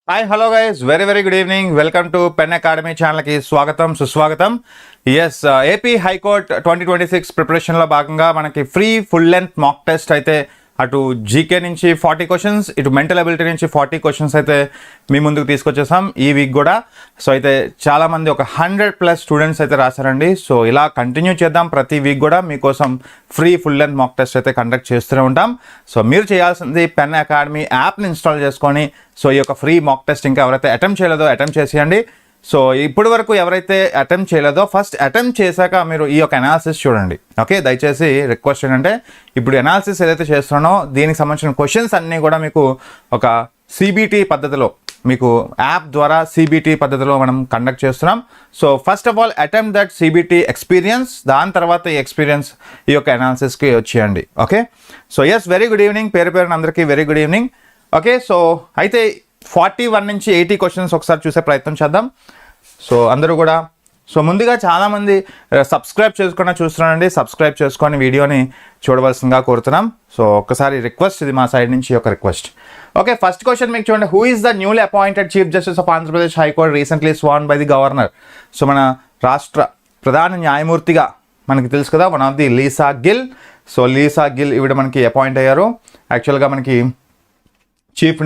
Hi hello guys very good evening. Welcome to pen academy ఛానల్కి స్వాగతం సుస్వాగతం. Yes AP high court 2026 ప్రిపరేషన్లో భాగంగా మనకి free full length mock test అయితే అటు జీకే నుంచి 40 క్వశ్చన్స్, ఇటు మెంటల్ అబిలిటీ నుంచి 40 క్వశ్చన్స్ అయితే మీ ముందుకు తీసుకొచ్చేసాం ఈ వీక్ కూడా. సో అయితే చాలామంది ఒక 100+ స్టూడెంట్స్ అయితే రాశారండి. సో ఇలా కంటిన్యూ చేద్దాం, ప్రతి వీక్ కూడా మీకోసం free full length mock test అయితే కండక్ట్ చేస్తూనే ఉంటాం. సో మీరు చేయాల్సింది పెన్ అకాడమీ యాప్ని ఇన్స్టాల్ చేసుకొని సో ఈ యొక్క ఫ్రీ మాక్ టెస్ట్ ఇంకా ఎవరైతే అటెంప్ట్ చేయలేదో అటెంప్ట్ చేసేయండి. సో ఇప్పటి వరకు ఎవరైతే అటెంప్ట్ చేయలేదో ఫస్ట్ అటెంప్ట్ చేశాక మీరు ఈ యొక్క అనాలిసిస్ చూడండి. ఓకే, దయచేసి రిక్వెస్ట్ ఏంటంటే ఇప్పుడు అనాలిసిస్ ఏదైతే చేస్తున్నానో దీనికి సంబంధించిన క్వశ్చన్స్ అన్నీ కూడా మీకు ఒక సిబిటి పద్ధతిలో మీకు యాప్ ద్వారా సిబిటి పద్ధతిలో మనం కండక్ట్ చేస్తున్నాం. So first of all attempt that CBT experience, దాని తర్వాత ఈ ఎక్స్పీరియన్స్ ఈ యొక్క అనాలిసిస్కి వచ్చేయండి. Okay, so yes very good evening, పేరున అందరికీ very good evening. Okay, so అయితే 41 నుంచి 80 క్వశ్చన్స్ ఒకసారి చూసే ప్రయత్నం చేద్దాం. సో అందరూ కూడా ముందుగా చాలామంది సబ్స్క్రైబ్ చేసుకున్నా చూస్తున్నానండి, సబ్స్క్రైబ్ చేసుకొని వీడియోని చూడవలసిందిగా కోరుతున్నాం. సో ఒక్కసారి రిక్వెస్ట్, ఇది మా సైడ్ నుంచి ఒక రిక్వెస్ట్. ఓకే, ఫస్ట్ క్వశ్చన్ మీకు చూడండి. Who is the newly appointed chief justice of Andhra Pradesh high court recently Schwann by the governor? So మన రాష్ట్ర ప్రధాన న్యాయమూర్తిగా మనకి తెలుసు కదా, one of the Lisa Gill. So Lisa Gill ఈవిడ మనకి అపాయింట్ అయ్యారు. యాక్చువల్గా మనకి చీఫ్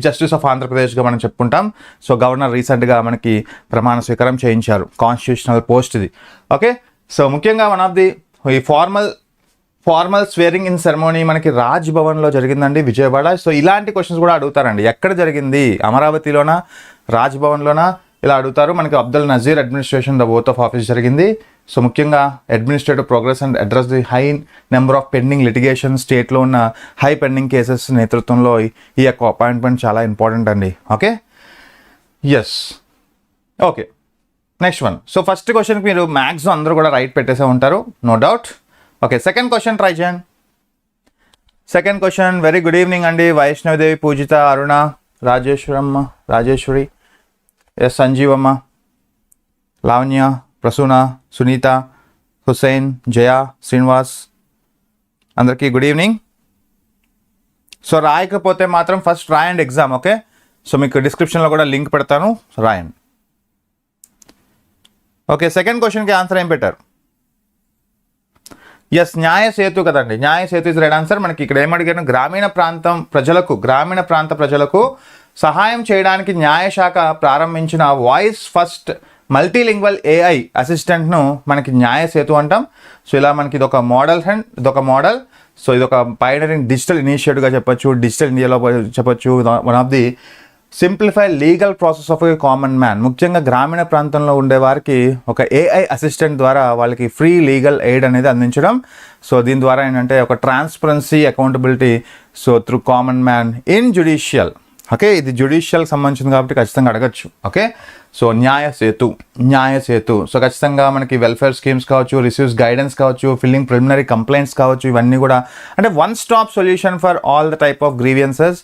జస్టిస్ ఆఫ్ ఆంధ్రప్రదేశ్గా మనం చెప్పుకుంటాం. సో గవర్నర్ రీసెంట్గా మనకి ప్రమాణ స్వీకారం చేయించారు, కాన్స్టిట్యూషనల్ పోస్ట్ ఇది. ఓకే, సో ముఖ్యంగా వన్ ఆఫ్ ది ఈ ఫార్మల్ స్వేరింగ్ ఇన్ సెరమోనీ మనకి రాజ్ భవన్లో జరిగిందండి, విజయవాడ. సో ఇలాంటి క్వశ్చన్స్ కూడా అడుగుతారండి. ఎక్కడ జరిగింది, అమరావతిలోనా రాజ్ భవన్లోనా, ఇలా అడుగుతారు. మనకి Abdul Nazeer administration the oath of office జరిగింది. సో ముఖ్యంగా administrative progress and address the high number of pending litigation, స్టేట్లో ఉన్న హై పెండింగ్ కేసెస్ నేతృత్వంలో ఈ యొక్క అపాయింట్మెంట్ చాలా ఇంపార్టెంట్ అండి. Okay, yes. Okay, next one. So first క్వశ్చన్కి మీరు మ్యాథ్స్ అందరూ కూడా రైట్ పెట్టేసే ఉంటారు, no doubt. Okay, second question try చేయండి. Second question. Very good evening అండి. వైష్ణవిదేవి, పూజిత, అరుణ, రాజేశ్వరి, ఎస్ సంజీవమ్మ, లావణ్య, ప్రసూన, సునీత, హుసైన్, జయ, శ్రీనివాస్, అందరికీ గుడ్ ఈవినింగ్. సో రాయకపోతే మాత్రం ఫస్ట్ రాయండి ఎగ్జామ్. ఓకే, సో మీకు డిస్క్రిప్షన్లో కూడా లింక్ పెడతాను, రాయండి. ఓకే, సెకండ్ క్వశ్చన్కి ఆన్సర్ ఏం పెట్టారు? ఎస్, న్యాయ సేతు కదండి. న్యాయ సేతు ఇస్ రైట్ ఆన్సర్. మనకి ఇక్కడ ఏమడిగాను, గ్రామీణ ప్రాంత ప్రజలకు సహాయం చేయడానికి న్యాయశాఖ ప్రారంభించిన వాయిస్ ఫస్ట్ మల్టీలింగ్వల్ ఏఐ అసిస్టెంట్ను మనకి న్యాయ సేతు అంటాం. సో ఇలా మనకి ఇదొక మోడల్. సో ఇదొక పైనరింగ్ డిజిటల్ ఇనిషియేటివ్గా చెప్పొచ్చు, డిజిటల్ ఇండియాలో చెప్పొచ్చు. One of the simplify legal process of a common man. ముఖ్యంగా గ్రామీణ ప్రాంతంలో ఉండే వారికి ఒక ఏఐ అసిస్టెంట్ ద్వారా వాళ్ళకి ఫ్రీ లీగల్ ఎయిడ్ అనేది అందించడం. సో దీని ద్వారా ఏంటంటే ఒక transparency, accountability, so through common man in judicial. Okay, ఇది జ్యుడిషియల్కి సంబంధించింది కాబట్టి ఖచ్చితంగా అడగచ్చు. ఓకే, సో న్యాయ సేతు. సో ఖచ్చితంగా మనకి వెల్ఫేర్ స్కీమ్స్ కావచ్చు, రిసీవ్స్ గైడెన్స్ కావచ్చు, ఫిల్లింగ్ ప్రిలిమినరీ కంప్లైంట్స్ కావచ్చు, ఇవన్నీ కూడా అంటే one stop solution for all the type of grievances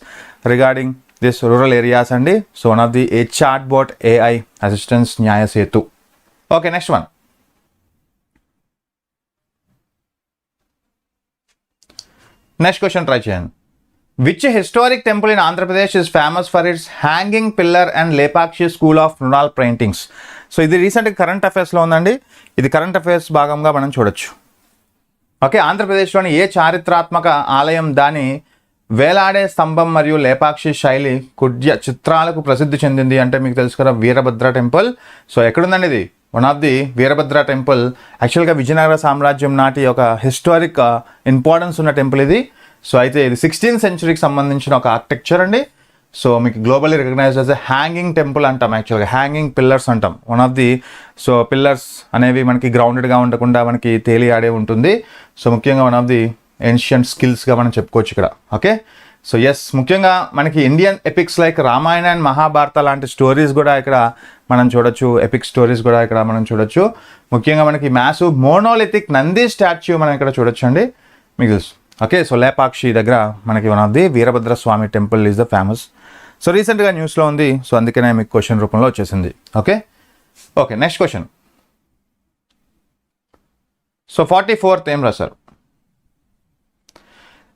regarding this rural areas అండి. So one of the a chat bot AI assistance Nyaya Setu. Okay, next one. Next question try చేయండి. Which historic temple in Andhra Pradesh is famous for its hanging pillar and Lepakshi School of Mural paintings? So ఇది రీసెంట్గా current అఫైర్స్లో ఉందండి. ఇది current affairs భాగంగా మనం చూడొచ్చు. Okay, ఆంధ్రప్రదేశ్లోని ఏ చారిత్రాత్మక ఆలయం దాని వేలాడే స్తంభం మరియు లేపాక్షి శైలి కుడ్య చిత్రాలకు ప్రసిద్ధి చెందింది అంటే మీకు తెలుసు కదా, వీరభద్ర టెంపుల్. సో ఎక్కడుందండి ఇది? One of the Veerabhadra temple యాక్చువల్గా విజయనగర సామ్రాజ్యం నాటి ఒక హిస్టారిక్ ఇంపార్టెన్స్ ఉన్న టెంపుల్ ఇది. సో అయితే ఇది 16th సెంచరీకి సంబంధించిన ఒక ఆర్కిటెక్చర్ అండి. సో మీకు globally recognised as a hanging temple అంటాం, యాక్చువల్గా హ్యాంగింగ్ పిల్లర్స్ అంటాం. One of the so pillars అనేవి మనకి గ్రౌండెడ్గా ఉండకుండా మనకి తేలియాడే ఉంటుంది. సో ముఖ్యంగా వన్ ఆఫ్ ది ఏన్షియంట్ స్కిల్స్గా మనం చెప్పుకోవచ్చు ఇక్కడ. ఓకే, సో ఎస్, ముఖ్యంగా మనకి Indian epics like Ramayana and Mahabharata లాంటి స్టోరీస్ కూడా ఇక్కడ మనం చూడొచ్చు, ఎపిక్ స్టోరీస్ కూడా ఇక్కడ మనం చూడొచ్చు. ముఖ్యంగా మనకి మ్యాసివ్ మోనోలిథిక్ నంది స్టాచ్యూ మనం ఇక్కడ చూడొచ్చు అండి, మీకు తెలుసు. ఓకే, సో లేపాక్షి దగ్గర మనకి one of the Veerabhadra Swamy temple is the famous. So రీసెంట్గా న్యూస్లో ఉంది, సో అందుకనే మీకు క్వశ్చన్ రూపంలో వచ్చేసింది. Okay, next question. So 44th ఏం రాశారు?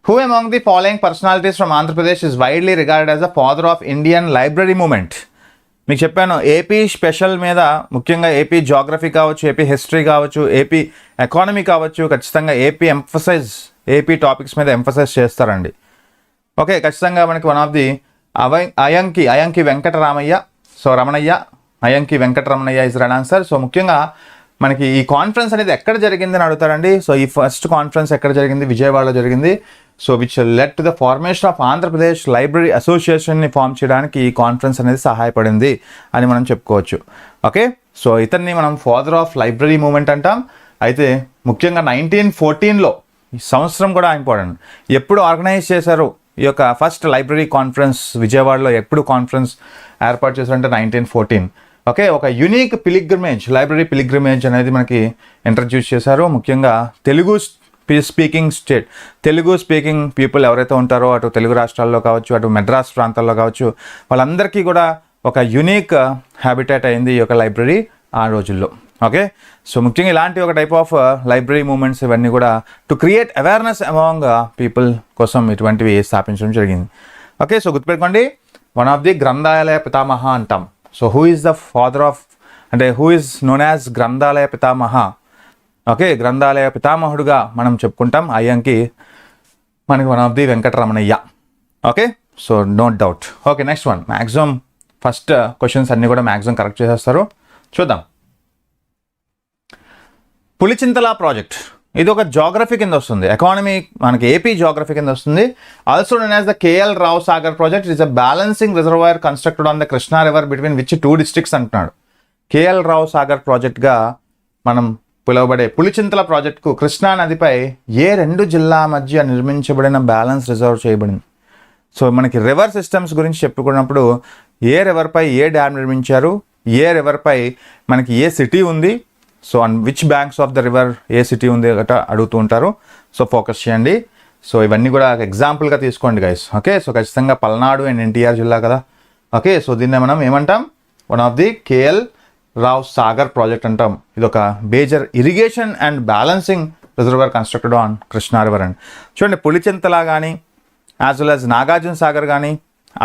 Who among the following personalities from Andhra Pradesh is widely regarded as the father of Indian library movement. మీకు చెప్పాను ఏపీ స్పెషల్ మీద ముఖ్యంగా ఏపీ జాగ్రఫీ కావచ్చు, ఏపీ హిస్టరీ కావచ్చు, ఏపీ ఎకానమీ కావచ్చు, ఖచ్చితంగా ఏపీ టాపిక్స్ మీద ఎంఫసైజ్ చేస్తారండి. ఓకే, ఖచ్చితంగా మనకి one of the Ayyanki Venkataramanaiah Ayyanki Venkataramanaiah is right answer. So ముఖ్యంగా మనకి ఈ కాన్ఫరెన్స్ అనేది ఎక్కడ జరిగింది అని అడుగుతారండి. సో ఈ ఫస్ట్ కాన్ఫరెన్స్ ఎక్కడ జరిగింది? విజయవాడలో జరిగింది. So which led to the formation of Andhra Pradesh library అసోసియేషన్ని ఫామ్ చేయడానికి ఈ కాన్ఫరెన్స్ అనేది సహాయపడింది అని మనం చెప్పుకోవచ్చు. ఓకే, సో ఇతన్ని మనం ఫాదర్ ఆఫ్ లైబ్రరీ మూమెంట్ అంటాం. అయితే ముఖ్యంగా 1914లో ఈ సంవత్సరం కూడా ఇంపార్టెంట్. ఎప్పుడు ఆర్గనైజ్ చేశారు ఈ యొక్క ఫస్ట్ లైబ్రరీ కాన్ఫరెన్స్? విజయవాడలో ఎప్పుడు కాన్ఫరెన్స్ ఏర్పాటు చేశారంటే 1914. ఓకే, ఒక యూనిక్ లైబ్రరీ పిలిగ్రిమేజ్ అనేది మనకి ఇంట్రడ్యూస్ చేశారు. ముఖ్యంగా తెలుగు స్పీకింగ్ పీపుల్ ఎవరైతే ఉంటారో అటు తెలుగు రాష్ట్రాల్లో కావచ్చు, అటు మెడ్రాస్ ప్రాంతాల్లో కావచ్చు, వాళ్ళందరికీ కూడా ఒక యూనిక్ హ్యాబిటేట్ అయింది ఈ యొక్క లైబ్రరీ ఆ రోజుల్లో. ఓకే, సో ముఖ్యంగా ఇలాంటి ఒక టైప్ ఆఫ్ లైబ్రరీ మూమెంట్స్ ఇవన్నీ కూడా to create awareness among people కోసం ఇటువంటివి స్థాపించడం జరిగింది. ఓకే, సో గుర్తుపెట్టుకోండి, వన్ ఆఫ్ ది గ్రంథాలయ పితామహ అంటాం. So who is the father of who is known as గ్రంథాలయ పితామహ? ఓకే, గ్రంథాలయ పితామహుడుగా మనం చెప్పుకుంటాం అయ్యంకి మనకి one of the Venkataramanaiah. Okay, so no doubt. Okay, next one. Maximum first questions అన్నీ కూడా మ్యాక్సిమం కరెక్ట్ చేసేస్తారు. చూద్దాం. పులిచింతల ప్రాజెక్ట్ ఇది ఒక జాగ్రఫీ కింద వస్తుంది, ఎకానమీ మనకి ఏపీ జాగ్రఫీ కింద వస్తుంది. Also known as the KL Rao Sagar project. It is a balancing reservoir constructed on the Krishna river between which 2 districts అంటున్నాడు. కేఎల్ రావు సాగర్ ప్రాజెక్ట్గా మనం పిలువబడే పులిచింతల ప్రాజెక్టుకు కృష్ణా నదిపై ఏ 2 జిల్లా మధ్య నిర్మించబడిన బ్యాలెన్స్ రిజర్వ్ చేయబడింది? సో మనకి రివర్ సిస్టమ్స్ గురించి చెప్పుకున్నప్పుడు ఏ రివర్పై ఏ డ్యామ్ నిర్మించారు, ఏ రివర్పై మనకి ఏ సిటీ ఉంది, so on which banks of the river A city ఉంది గట అడుగుతూ ఉంటారు. సో ఫోకస్ చేయండి. సో ఇవన్నీ కూడా ఎగ్జాంపుల్గా తీసుకోండి గైస్. ఓకే, సో ఖచ్చితంగా పల్నాడు అండ్ ఎన్టీఆర్ జిల్లా కదా. ఓకే, సో దీన్ని మనం ఏమంటాం? One of the KL Rao Sagar project అంటాం. ఇది ఒక major irrigation and balancing రిజర్వర్ constructed on Krishna river అండి. చూడండి, పులిచింతల కానీ as well as Nagarjuna Sagar కానీ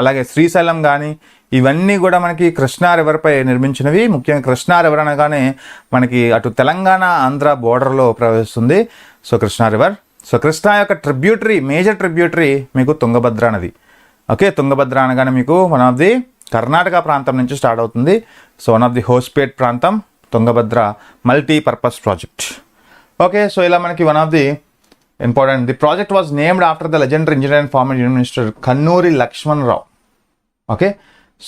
అలాగే శ్రీశైలం కానీ ఇవన్నీ కూడా మనకి కృష్ణా రివర్పై నిర్మించినవి. ముఖ్యంగా కృష్ణా రివర్ అనగానే మనకి అటు తెలంగాణ ఆంధ్ర బోర్డర్లో ప్రవహిస్తుంది. So Krishna river. So Krishna యొక్క మేజర్ ట్రిబ్యూటరీ మీకు తుంగభద్ర నది. ఓకే, తుంగభద్ర అనగానే మీకు వన్ ఆఫ్ ది కర్ణాటక ప్రాంతం నుంచి స్టార్ట్ అవుతుంది. So one of the Hospet ప్రాంతం Tungabhadra multipurpose project. Okay, so ఇలా మనకి one of the important. The project was named after the legendary engineer and former union minister Kannuri Lakshman Rao. Okay,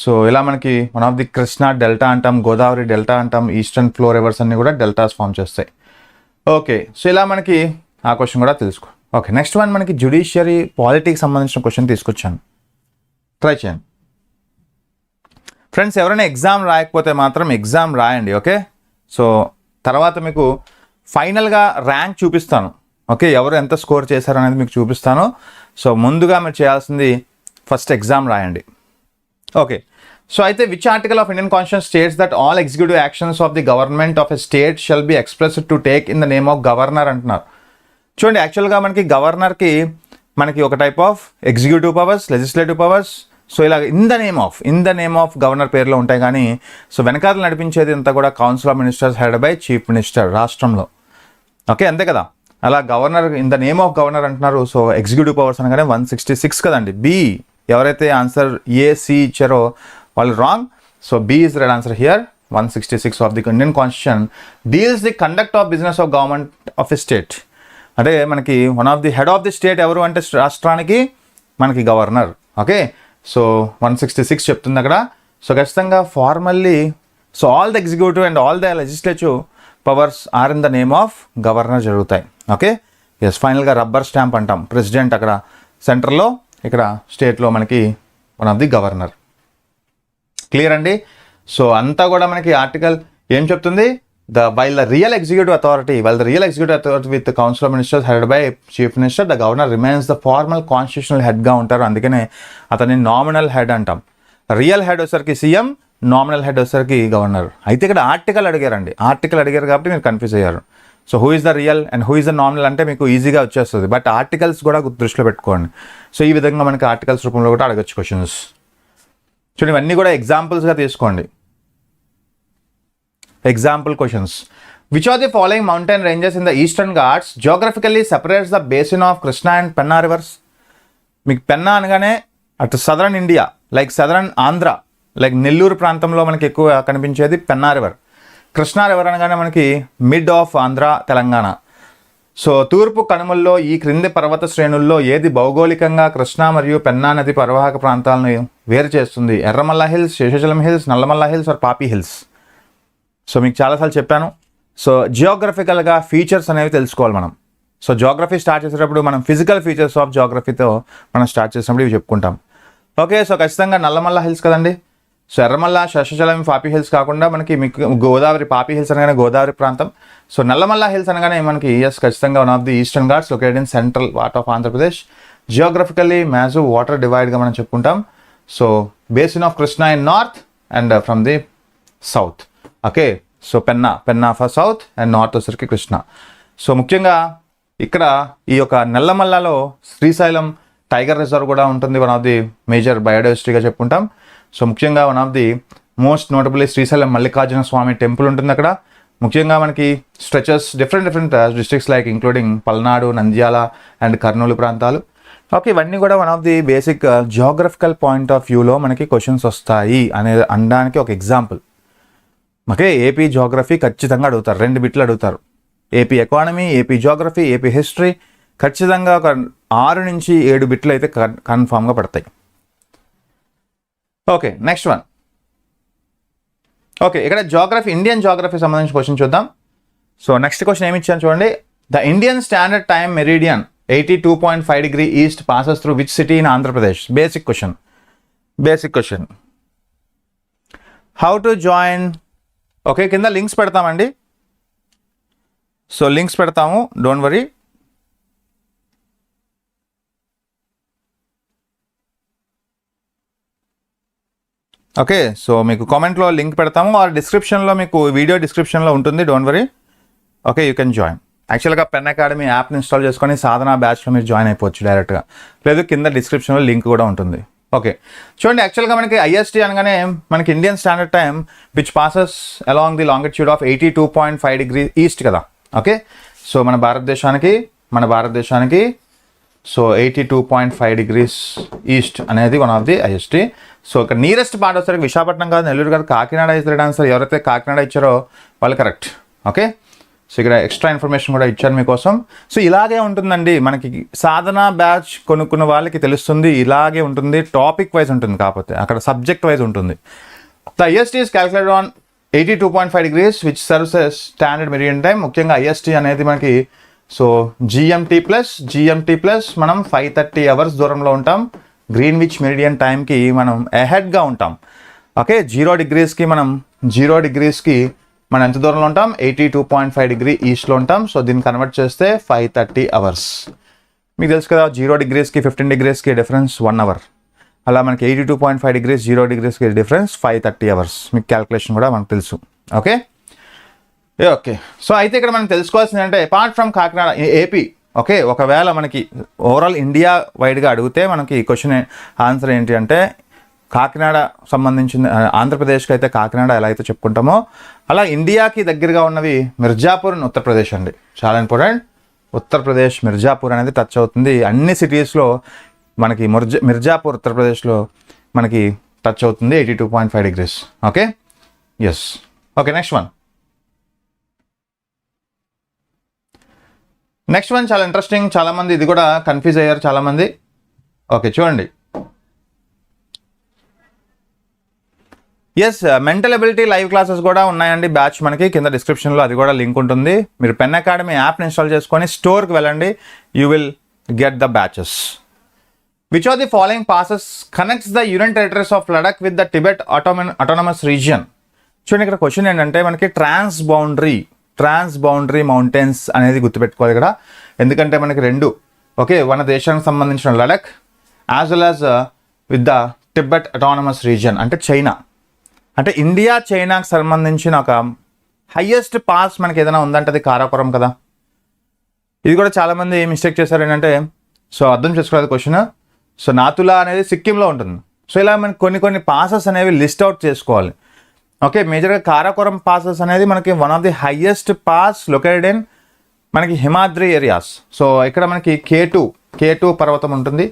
so ఇలా మనకి one of the Krishna delta అంటాం, Godavari delta అంటాం, eastern flow rivers అన్ని కూడా deltas form చేస్తాయి. Okay, so ఇలా మనకి ఆ క్వశ్చన్ కూడా తెలుసుకో. ఓకే, నెక్స్ట్ వన్ మనకి జ్యుడిషియరీ పాలిటిక్స్ సంబంధించిన క్వశ్చన్ తీసుకొచ్చాను, ట్రై చేయండి ఫ్రెండ్స్. ఎవరైనా ఎగ్జామ్ రాయకపోతే మాత్రం ఎగ్జామ్ రాయండి. ఓకే, సో తర్వాత మీకు ఫైనల్గా ర్యాంక్ చూపిస్తాను. ఓకే, ఎవరు ఎంత స్కోర్ చేశారు అనేది మీకు చూపిస్తాను. సో ముందుగా మీరు చేయాల్సింది ఫస్ట్ ఎగ్జామ్ రాయండి. ఓకే, సో అయితే which article of Indian constitution states that all executive actions of the government of a state shall be expressed to take in the name of governor అంటున్నారు. చూడండి, యాక్చువల్గా మనకి గవర్నర్కి మనకి ఒక type of executive powers, legislative powers. So ఇలా in the name of governor పేర్లో ఉంటాయి. కానీ సో వెనకాల నడిపించేది అంతా కూడా council of ministers head by chief minister రాష్ట్రంలో. ఓకే, అంతే కదా. అలా governor in the name of governor అంటున్నారు. సో ఎగ్జిక్యూటివ్ పవర్స్ అనగానే 166 కదండి. బి ఎవరైతే ఆన్సర్ ఏసి ఇచ్చారో వాళ్ళు wrong. So B is right answer here. 166 of the Indian constitution deals the conduct of business of government of a state. అంటే మనకి one of the head of the state ఎవరు అంటే రాష్ట్రానికి మనకి governor. Okay, so 166 చెప్తుంది అక్కడ. So ఖచ్చితంగా formally so all the executive and all the legislative powers are in the name of governor జరుగుతాయి. ఓకే, ఎస్, ఫైనల్గా రబ్బర్ స్టాంప్ అంటాం. ప్రెసిడెంట్ అక్కడ సెంటర్లో, ఇక్కడ స్టేట్లో మనకి one of the governor. Clear అండి. సో అంతా కూడా మనకి ఆర్టికల్ ఏం చెప్తుంది? while the real executive authority with the council of ministers headed by chief minister, the governor remains the formal constitutional head గా ఉంటారు. అందుకనే అతన్ని నామినల్ హెడ్ అంటాం. రియల్ హెడ్ వచ్చేసరికి సీఎం, నామినల్ హెడ్ వచ్చేసరికి గవర్నర్. అయితే ఇక్కడ ఆర్టికల్ అడిగారు కాబట్టి మీరు కన్ఫ్యూజ్ అయ్యారు. So who is the real and who is the nominal అంటే మీకు ఈజీగా వచ్చేస్తుంది. బట్ ఆర్టికల్స్ కూడా దృష్టిలో పెట్టుకోండి. సో ఈ విధంగా మనకి ఆర్టికల్స్ రూపంలో కూడా అడగచ్చు క్వశ్చన్స్. చూడండి ఇవన్నీ కూడా ఎగ్జాంపుల్స్గా తీసుకోండి. Example questions. Which are the following mountain ranges in the eastern Ghats geographically separates the basin of Krishna and Penna rivers? మీకు పెన్నా అనగానే అటు southern India, like southern Andhra, like Nellore ప్రాంతంలో మనకి ఎక్కువ కనిపించేది పెన్నా రివర్. కృష్ణా రివర్ అనగానే మనకి mid of Andhra, Telangana. So తూర్పు కనుమల్లో ఈ క్రింది పర్వత శ్రేణుల్లో ఏది భౌగోళికంగా కృష్ణా మరియు పెన్నా నది పరివాహక ప్రాంతాలను వేరు చేస్తుంది? Erramalla hills, Seshachalam hills, Nallamala hills or Papi hills? So మీకు చాలాసార్లు చెప్పాను. సో జియోగ్రఫికల్గా ఫీచర్స్ అనేవి తెలుసుకోవాలి మనం. సో జియోగ్రఫీ స్టార్ట్ చేసేటప్పుడు మనం ఫిజికల్ ఫీచర్స్ ఆఫ్ జియోగ్రఫీతో మనం స్టార్ట్ చేసినప్పుడు ఇవి చెప్పుకుంటాం. ఓకే, సో ఖచ్చితంగా నల్లమల్ల హిల్స్ కదండి. సో ఎర్రమల్ల, శేషాచలం, పాపి హిల్స్ కాకుండా మనకి మీకు గోదావరి, పాపి హిల్స్ అనగానే గోదావరి ప్రాంతం. సో నల్లమల్ల హిల్స్ అనగానే మనకి ఖచ్చితంగా one of the eastern ghats located in central part of Andhra Pradesh. Geographically massive water డివైడ్గా మనం చెప్పుకుంటాం. So basin of Krishna in north and from the south. Okay, so Penna for south and north వచ్చరికి Krishna. So ముఖ్యంగా ఇక్కడ ఈ యొక్క నల్లమల్లలో శ్రీశైలం టైగర్ రిజర్వ్ కూడా ఉంటుంది. వన్ ఆఫ్ ది మేజర్ బయోడైవర్సిటీగా చెప్పుకుంటాం. సో ముఖ్యంగా one of the most notably Srisailam Mallikarjuna Swamy temple ఉంటుంది అక్కడ. ముఖ్యంగా మనకి stretches different districts like including Palnadu, Nandyal and Kurnool ప్రాంతాలు. ఓకే, ఇవన్నీ కూడా one of the basic geographical point of వ్యూలో మనకి క్వశ్చన్స్ వస్తాయి అనే అనడానికి ఒక ఎగ్జాంపుల్. ఓకే, ఏపీ జియోగ్రఫీ ఖచ్చితంగా అడుగుతారు, 2 బిట్లు అడుగుతారు. AP economy, AP Geography, AP history ఖచ్చితంగా ఒక 6 నుంచి 7 బిట్లు అయితే కన్ఫామ్గా పడతాయి. Okay, next one. ఓకే, ఇక్కడ జియోగ్రఫీ, ఇండియన్ జియోగ్రఫీ సంబంధించిన క్వశ్చన్ చూద్దాం. సో నెక్స్ట్ క్వశ్చన్ ఏమి ఇచ్చాను చూడండి. The Indian standard time meridian 82.5 degree east passes through which city in Andhra Pradesh? Basic question. How to join? Okay, కింద లింక్స్ పెడతామండి. సో లింక్స్ పెడతాము, don't worry. Okay, so మీకు కామెంట్లో లింక్ పెడతాము ఆర్ డిస్క్రిప్షన్లో, మీకు వీడియో డిస్క్రిప్షన్లో ఉంటుంది, don't worry. Okay, you can join. యాక్చువల్గా పెన్ అకాడమీ యాప్ని ఇన్స్టాల్ చేసుకొని సాధన బ్యాచ్లో మీరు జాయిన్ అయిపోవచ్చు డైరెక్ట్గా, లేదు కింద డిస్క్రిప్షన్లో లింక్ కూడా ఉంటుంది. ఓకే, చూడండి యాక్చువల్గా మనకి ఐఎస్టీ అనగానే మనకి Indian standard time which passes along the longitude of 82.5 degree east కదా. ఓకే, సో మన భారతదేశానికి సో 82.5 degrees ఈస్ట్ అనేది one of the IST. So ఇక్కడ నియరెస్ట్ పార్ట్ వచ్చేసరికి విశాఖపట్నం కాదు, నెల్లూరు కాదు, కాకినాడ ఇస్ రైట్ ఆన్సర్. ఎవరైతే కాకినాడ ఇచ్చారో వాళ్ళు కరెక్ట్. ఓకే, సో ఇక్కడ ఎక్స్ట్రా ఇన్ఫర్మేషన్ కూడా ఇచ్చారు మీకోసం. సో ఇలాగే ఉంటుందండి మనకి సాధన బ్యాచ్ కొనుక్కున్న వాళ్ళకి తెలుస్తుంది, ఇలాగే ఉంటుంది. టాపిక్ వైజ్ ఉంటుంది, కాకపోతే అక్కడ సబ్జెక్ట్ వైజ్ ఉంటుంది. The IST is calculated on 82.5 degrees which serves as standard meridian time. ముఖ్యంగా ఐఎస్టీ అనేది మనకి సో జిఎంటీ ప్లస్ మనం 530 hours దూరంలో ఉంటాం. గ్రీన్విచ్ మెరిడియన్ టైంకి మనం అహెడ్గా ఉంటాం. ఓకే, 0 degreesకి మనం ఎంత దూరంలో ఉంటాం? 82.5 degree ఈస్ట్లో ఉంటాం. సో దీన్ని కన్వర్ట్ చేస్తే 530 hours. మీకు తెలుసు కదా, 0 degreesకి 15 degreesకి డిఫరెన్స్ 1 hour. అలా మనకి 82.5 degrees 0 degreesకి డిఫరెన్స్ 530 hours. మీకు క్యాల్కులేషన్ కూడా మనకు తెలుసు. ఓకే, సో అయితే ఇక్కడ మనం తెలుసుకోవాల్సింది అంటే apart from Kakinada, AP. Okay, ఒకవేళ మనకి ఓవరాల్ ఇండియా వైడ్గా అడిగితే మనకి క్వశ్చన్ ఆన్సర్ ఏంటి అంటే కాకినాడ సంబంధించిన ఆంధ్రప్రదేశ్కి అయితే కాకినాడ ఎలా అయితే చెప్పుకుంటామో అలా ఇండియాకి దగ్గరగా ఉన్నవి మిర్జాపూర్ అండ్ ఉత్తరప్రదేశ్ అండి. చాలా ఇంపార్టెంట్. ఉత్తరప్రదేశ్ మిర్జాపూర్ అనేది టచ్ అవుతుంది. అన్ని సిటీస్లో మనకి మిర్జాపూర్ ఉత్తరప్రదేశ్లో మనకి టచ్ అవుతుంది 82.5 degrees. Okay, yes. Okay, next one చాలా ఇంట్రెస్టింగ్. చాలామంది ఇది కూడా కన్ఫ్యూజ్ అయ్యారు చాలామంది. ఓకే, చూడండి. Yes, mental ability live classes కూడా ఉన్నాయండి బ్యాచ్ మనకి కింద డిస్క్రిప్షన్లో, అది కూడా లింక్ ఉంటుంది. మీరు పెన్ అకాడమీ యాప్ని ఇన్స్టాల్ చేసుకొని స్టోర్కి వెళ్ళండి, you will get the batches. Which are the following passes connects the union territories of Ladakh with the Tibet autonomous region? చూడండి, ఇక్కడ క్వశ్చన్ ఏంటంటే మనకి ట్రాన్స్ బౌండరీ మౌంటైన్స్ అనేది గుర్తుపెట్టుకోవాలి ఇక్కడ. ఎందుకంటే మనకి 2, ఓకే, మన దేశానికి సంబంధించిన Ladakh as well as with the Tibet autonomous region అంటే చైనా. అంటే ఇండియా చైనాకు సంబంధించిన ఒక హైయెస్ట్ పాస్ మనకి ఏదైనా ఉందంటే అది కారాపురం కదా. ఇది కూడా చాలామంది మిస్టేక్ చేశారు ఏంటంటే, సో అర్థం చేసుకోవాలి క్వశ్చన్. సో నాతులా అనేది సిక్కింలో ఉంటుంది. సో ఇలా మనకి కొన్ని పాసెస్ అనేవి లిస్ట్ అవుట్ చేసుకోవాలి. ఓకే, మేజర్గా కారాకోరం పాసెస్ అనేది మనకి one of the highest pass located in మనకి హిమాద్రి ఏరియాస్. సో ఇక్కడ మనకి K2 పర్వతం ఉంటుంది.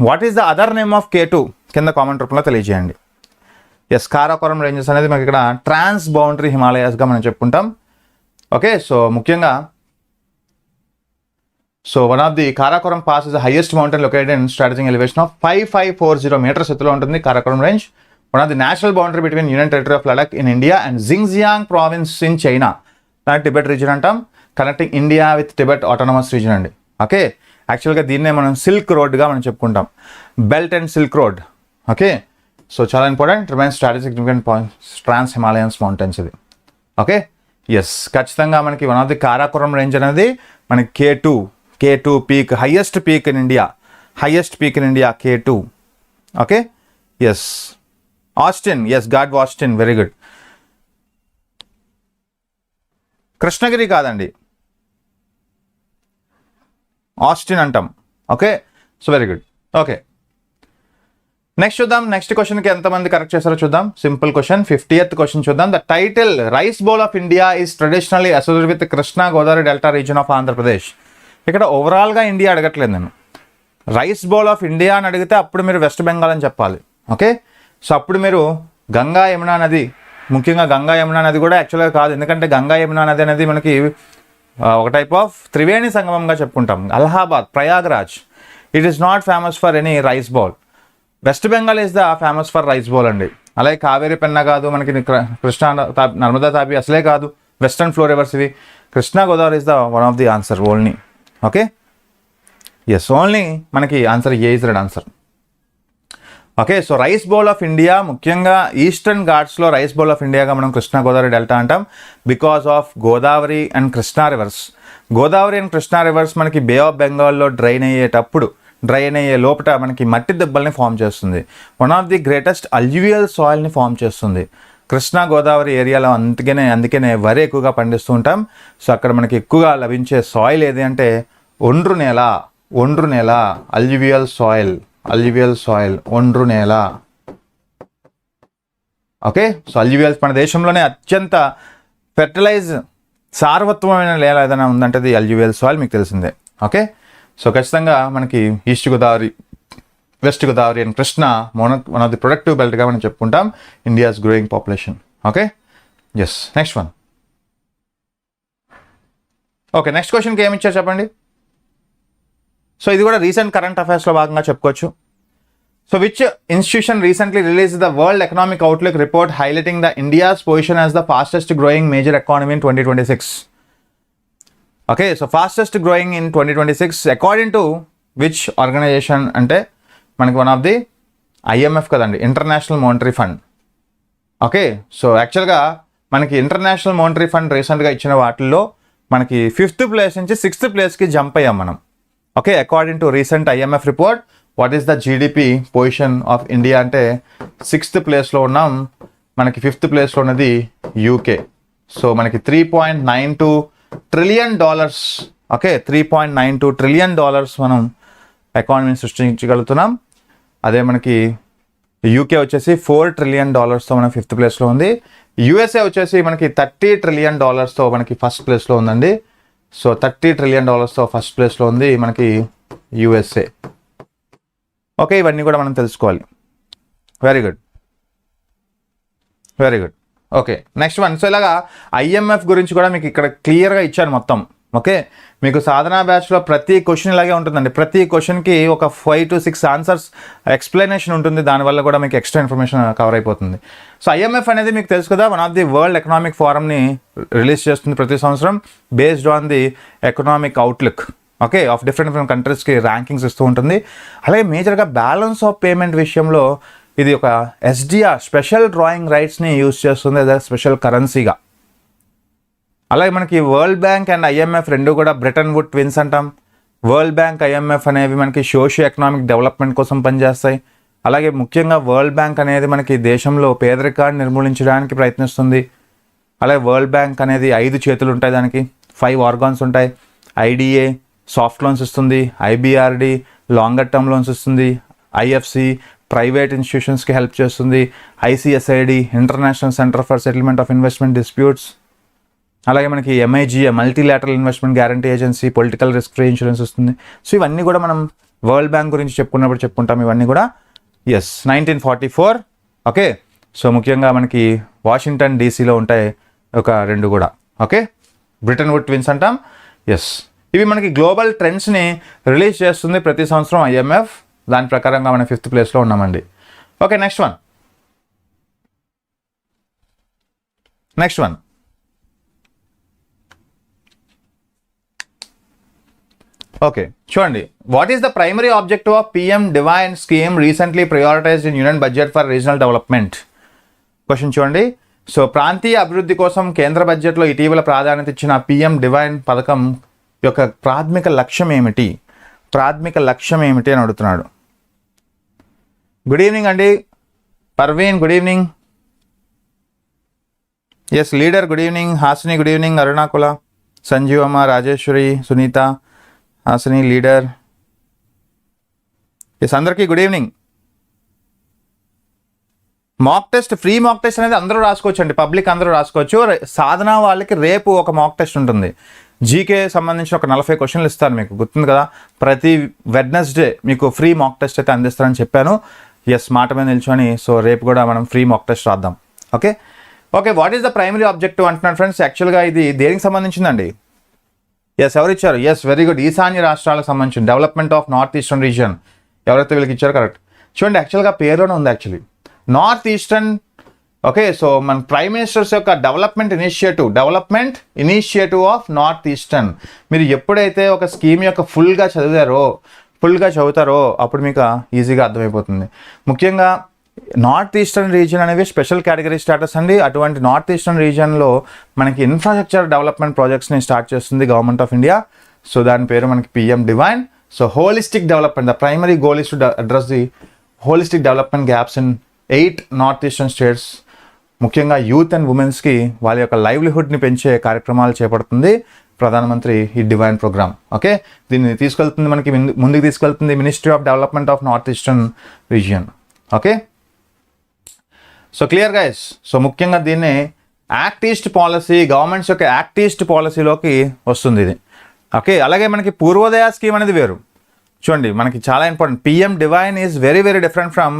What is the other name of K2 కింద కామెంట్ రూపంలో తెలియజేయండి. ఎస్, కారాకోరం రేంజెస్ అనేది మనకి ఇక్కడ ట్రాన్స్ బౌండరీ హిమాలయాస్గా మనం చెప్పుకుంటాం. ఓకే, సో ముఖ్యంగా so one of the Karakoram pass is the highest mountain located in strategic elevation of 5540 meters ఎత్తులో ఉంటుంది Karakoram range. One of the national boundary between union territory of Ladakh in India and Xinjiang province in China. దాని Tibet region అంటాం, connecting India with Tibet autonomous region అండి. Okay, యాక్చువల్గా దీన్నే మనం silk రోడ్గా మనం చెప్పుకుంటాం, belt and silk road. Okay, so చాలా important, remains strategic significant points trans himalayans mountains ఇది. ఓకే, ఎస్, ఖచ్చితంగా మనకి one of the Karakoram range అనేది మనకి K2 peak, highest peak in India K2. Okay, yes, Austen, yes, God Austen, very good. Krishnagiri కాదండి, Austen అంటాం. Okay, so very good. Okay, next చూద్దాం. Next క్వశ్చన్కి ఎంతమంది కరెక్ట్ చేస్తారో చూద్దాం. సింపుల్ క్వశ్చన్, 50th క్వశ్చన్ చూద్దాం. The title rice bowl of India is traditionally associated with Krishna Godavari delta reason of Andhra Pradesh. ఇక్కడ ఓవరాల్గా ఇండియా అడగట్లేదు నేను. రైస్ బౌల్ ఆఫ్ ఇండియా అని అడిగితే అప్పుడు మీరు వెస్ట్ బెంగాల్ అని చెప్పాలి. ఓకే, సో అప్పుడు మీరు గంగా యమునా నది, ముఖ్యంగా గంగా యమునా నది కూడా యాక్చువల్గా కాదు, ఎందుకంటే గంగా యమునా నది అనేది మనకి ఒక టైప్ ఆఫ్ త్రివేణి సంగమంగా చెప్పుకుంటాం. Allahabad, Prayagraj, it is not famous for any rice bowl. West Bengal is the famous for rice bowl అండి. అలాగే కావేరి పెన్నా కాదు, మనకి కృష్ణా నర్మదా తాపి అసలే కాదు, వెస్టర్న్ ఫ్లో రివర్స్ ఇవి. Krishna Godavari is the one of the answer only. Okay, yes, only మనకి answer A is red answer. Okay, so rice bowl of India, ముఖ్యంగా eastern ఘాట్స్లో రైస్ బౌల్ ఆఫ్ ఇండియాగా మనం కృష్ణా గోదావరి డెల్టా అంటాం, because of Godavari and Krishna rivers. Godavari and Krishna rivers మనకి bay of బెంగాల్లో drain అయ్యే లోపల మనకి మట్టి దెబ్బల్ని ఫామ్ చేస్తుంది. One of the greatest alluvial సాయిల్ని ఫామ్ చేస్తుంది కృష్ణా గోదావరి ఏరియాలో. అందుకనే వరి ఎక్కువగా పండిస్తూ ఉంటాం. సో అక్కడ మనకి ఎక్కువగా లభించే సాయిల్ ఏది అంటే ఒండ్రు నేల, అల్యూవియల్ సాయిల్, ఒండ్రు నేల. ఓకే, సో అల్యూవియల్స్ మన దేశంలోనే అత్యంత ఫెర్టిలైజ్ సారవత్వమైన నేల ఏదైనా ఉందంటే అది అల్యూవియల్ సాయిల్, మీకు తెలిసిందే. ఓకే, సో ఖచ్చితంగా మనకి east Godavari, west Godavari and Krishna one of the productive బెల్ట్గా మనం చెప్పుకుంటాం India's growing population. Okay, yes, next one. Okay, next క్వశ్చన్కి ఏమి ఇచ్చారు చెప్పండి. సో ఇది కూడా రీసెంట్ కరెంట్ అఫైర్స్లో భాగంగా చెప్పుకోవచ్చు. So which institution recently release the world economic outlook report highlighting the India's position as the fastest growing major economy in 2026. Okay, so fastest growing in 2026 according to which organisation అంటే మనకి one of the IMF కదండి, international monetary fund. Okay, so యాక్చువల్గా మనకి international monetary fund రీసెంట్గా ఇచ్చిన వాటిల్లో మనకి 5th place నుంచి 6th ప్లేస్కి జంప్ అయ్యాం మనం. Okay, according to recent IMF report, what is the GDP position of India అంటే 6th ప్లేస్లో ఉన్నాం, మనకి 5th ప్లేస్లో ఉన్నది UK. సో మనకి $3.92 ట్రిలియన్. ఓకే, $3.92 ట్రిలియన్ మనం ఎకానమీని సృష్టించగలుగుతున్నాం. అదే మనకి UK వచ్చేసి $4 ట్రిలియన్ మనం 5th ప్లేస్లో ఉంది. USA వచ్చేసి మనకి $30 ట్రిలియన్ మనకి ఫస్ట్ ప్లేస్లో ఉందండి. సో $30 ట్రిలియన్ ఫస్ట్ ప్లేస్లో ఉంది మనకి USA. ఓకే, ఇవన్నీ కూడా మనం తెలుసుకోవాలి. Very good. Okay, next one. So ఇలాగా IMF గురించి కూడా మీకు ఇక్కడ క్లియర్గా ఇచ్చాను మొత్తం. ఓకే, మీకు సాధనా బ్యాచ్లో ప్రతి క్వశ్చన్ ఇలాగే ఉంటుందండి. ప్రతి క్వశ్చన్కి ఒక 5 to 6 ఆన్సర్స్ ఎక్స్ప్లెనేషన్ ఉంటుంది. దానివల్ల కూడా మీకు ఎక్స్ట్రా ఇన్ఫర్మేషన్ కవర్ అయిపోతుంది. సో IMF అనేది మీకు తెలుసు కదా, one of the world economic ఫోరంని రిలీజ్ చేస్తుంది ప్రతి సంవత్సరం based on the economic outlook. Okay, of different కంట్రీస్కి ర్యాంకింగ్స్ ఇస్తూ ఉంటుంది. అలాగే మేజర్గా బ్యాలెన్స్ ఆఫ్ పేమెంట్ విషయంలో ఇది ఒక SDR స్పెషల్ డ్రాయింగ్ రైట్స్ని యూజ్ చేస్తుంది అదే స్పెషల్ కరెన్సీగా. అలాగే మనకి వరల్డ్ బ్యాంక్ అండ్ IMF రెండు కూడా బ్రిటన్ వుడ్ ట్విన్స్ అంటాం. వరల్డ్ బ్యాంక్ IMF అనేవి మనకి సోషియో ఎకనామిక్ డెవలప్మెంట్ కోసం పనిచేస్తాయి. అలాగే ముఖ్యంగా వరల్డ్ బ్యాంక్ అనేది మనకి దేశంలో పేదరికాన్ని నిర్మూలించడానికి ప్రయత్నిస్తుంది. అలాగే వరల్డ్ బ్యాంక్ అనేది 5 చేతులు ఉంటాయి, దానికి 5 ఆర్గాన్స్ ఉంటాయి. ఐడిఏ సాఫ్ట్ లోన్స్ ఇస్తుంది, ఐబిఆర్డి లాంగర్ టర్మ్ లోన్స్ ఇస్తుంది, ఐఎఫ్సి ప్రైవేట్ ఇన్స్టిట్యూషన్స్కి హెల్ప్ చేస్తుంది, ICSID international centre for settlement of investment disputes, అలాగే మనకి MIGA multilateral investment guarantee agency political risk free insurance వస్తుంది. సో ఇవన్నీ కూడా మనం వరల్డ్ బ్యాంక్ గురించి చెప్పుకున్నప్పుడు చెప్పుకుంటాం ఇవన్నీ కూడా. 1944. ఓకే, సో ముఖ్యంగా మనకి వాషింగ్టన్ డీసీలో ఉంటాయి ఒక 2 కూడా. ఓకే, బ్రిటన్ వుడ్ ట్విన్స్ అంటాం. ఇవి మనకి గ్లోబల్ ట్రెండ్స్ని రిలీజ్ చేస్తుంది ప్రతి సంవత్సరం IMF. దాని ప్రకారంగా మనం 5th ప్లేస్లో ఉన్నామండి. Okay, next one. ఓకే, చూడండి. What is the primary objective of PM divine scheme recently prioritised in union budget for regional development? Question చూడండి. సో ప్రాంతీయ అభివృద్ధి కోసం కేంద్ర బడ్జెట్లో ఇటీవల ప్రాధాన్యత ఇచ్చిన PM డివైన్ పథకం యొక్క ప్రాథమిక లక్ష్యం ఏమిటి అని అడుగుతున్నాడు. గుడ్ ఈవినింగ్ అండి Parveen, good evening. Leader good evening. Hasini good evening. Arunakula, Sanjeevamma, Rajeshwari, Sunitha, Hasini leader. అందరికీ good evening. Free mock test అనేది అందరూ రాసుకోవచ్చు అండి, పబ్లిక్ అందరూ రాసుకోవచ్చు. సాధన వాళ్ళకి రేపు ఒక మాక్ టెస్ట్ ఉంటుంది. జీకే సంబంధించిన ఒక 40 క్వశ్చన్లు ఇస్తాను మీకు, గుర్తుంది కదా. ప్రతి వెడ్నెస్డే మీకు ఫ్రీ మాక్ టెస్ట్ అయితే అందిస్తారని చెప్పాను. మాట మీద నిల్చొని. సో రేపు కూడా మనం ఫ్రీ మాక్ టెస్ట్ రాద్దాం. Okay, what is the primary objective అంటున్నాడు ఫ్రెండ్స్. యాక్చువల్గా ఇది దేనికి సంబంధించిందండి? ఎవరు ఇచ్చారు? Very good. ఈశాన్య రాష్ట్రాలకు సంబంధించిన development of north eastern region. ఎవరైతే వీళ్ళకి ఇచ్చారో కరెక్ట్. చూడండి, యాక్చువల్గా పేరులోనే ఉంది actually north eastern. Okay, so మన ప్రైమ్ మినిస్టర్స్ యొక్క development initiative of north eastern. మీరు ఎప్పుడైతే ఒక స్కీమ్ యొక్క ఫుల్గా చదువుతారో అప్పుడు మీకు ఈజీగా అర్థమైపోతుంది. ముఖ్యంగా నార్త్ ఈస్టర్న్ రీజియన్ అనేవి స్పెషల్ కేటగిరీ స్టాటస్ అండి. అటువంటి నార్త్ ఈస్టర్న్ రీజియన్లో మనకి ఇన్ఫ్రాస్ట్రక్చర్ డెవలప్మెంట్ ప్రాజెక్ట్స్ని స్టార్ట్ చేస్తుంది గవర్నమెంట్ ఆఫ్ ఇండియా. సో దాని పేరు మనకి PM divine. So holistic development, the primary goal is to address the holistic development gaps in 8 north eastern states. ముఖ్యంగా youth and ఉమెన్స్కి వాళ్ళ యొక్క లైవ్లీహుడ్ని పెంచే కార్యక్రమాలు చేపడుతుంది ప్రధానమంత్రి ఈ డివైన్ ప్రోగ్రామ్. ఓకే, దీన్ని ముందుకు తీసుకెళ్తుంది ministry of development of north eastern region. Okay, so clear guys. So ముఖ్యంగా దీన్ని యాక్ట్ ఈస్ట్ పాలసీ, గవర్నమెంట్స్ యొక్క యాక్ట్ ఈస్ట్ పాలసీలోకి వస్తుంది ఇది. ఓకే, అలాగే మనకి పూర్వోదయ స్కీమ్ అనేది వేరు. చూడండి, మనకి చాలా important. PM divine is very very different from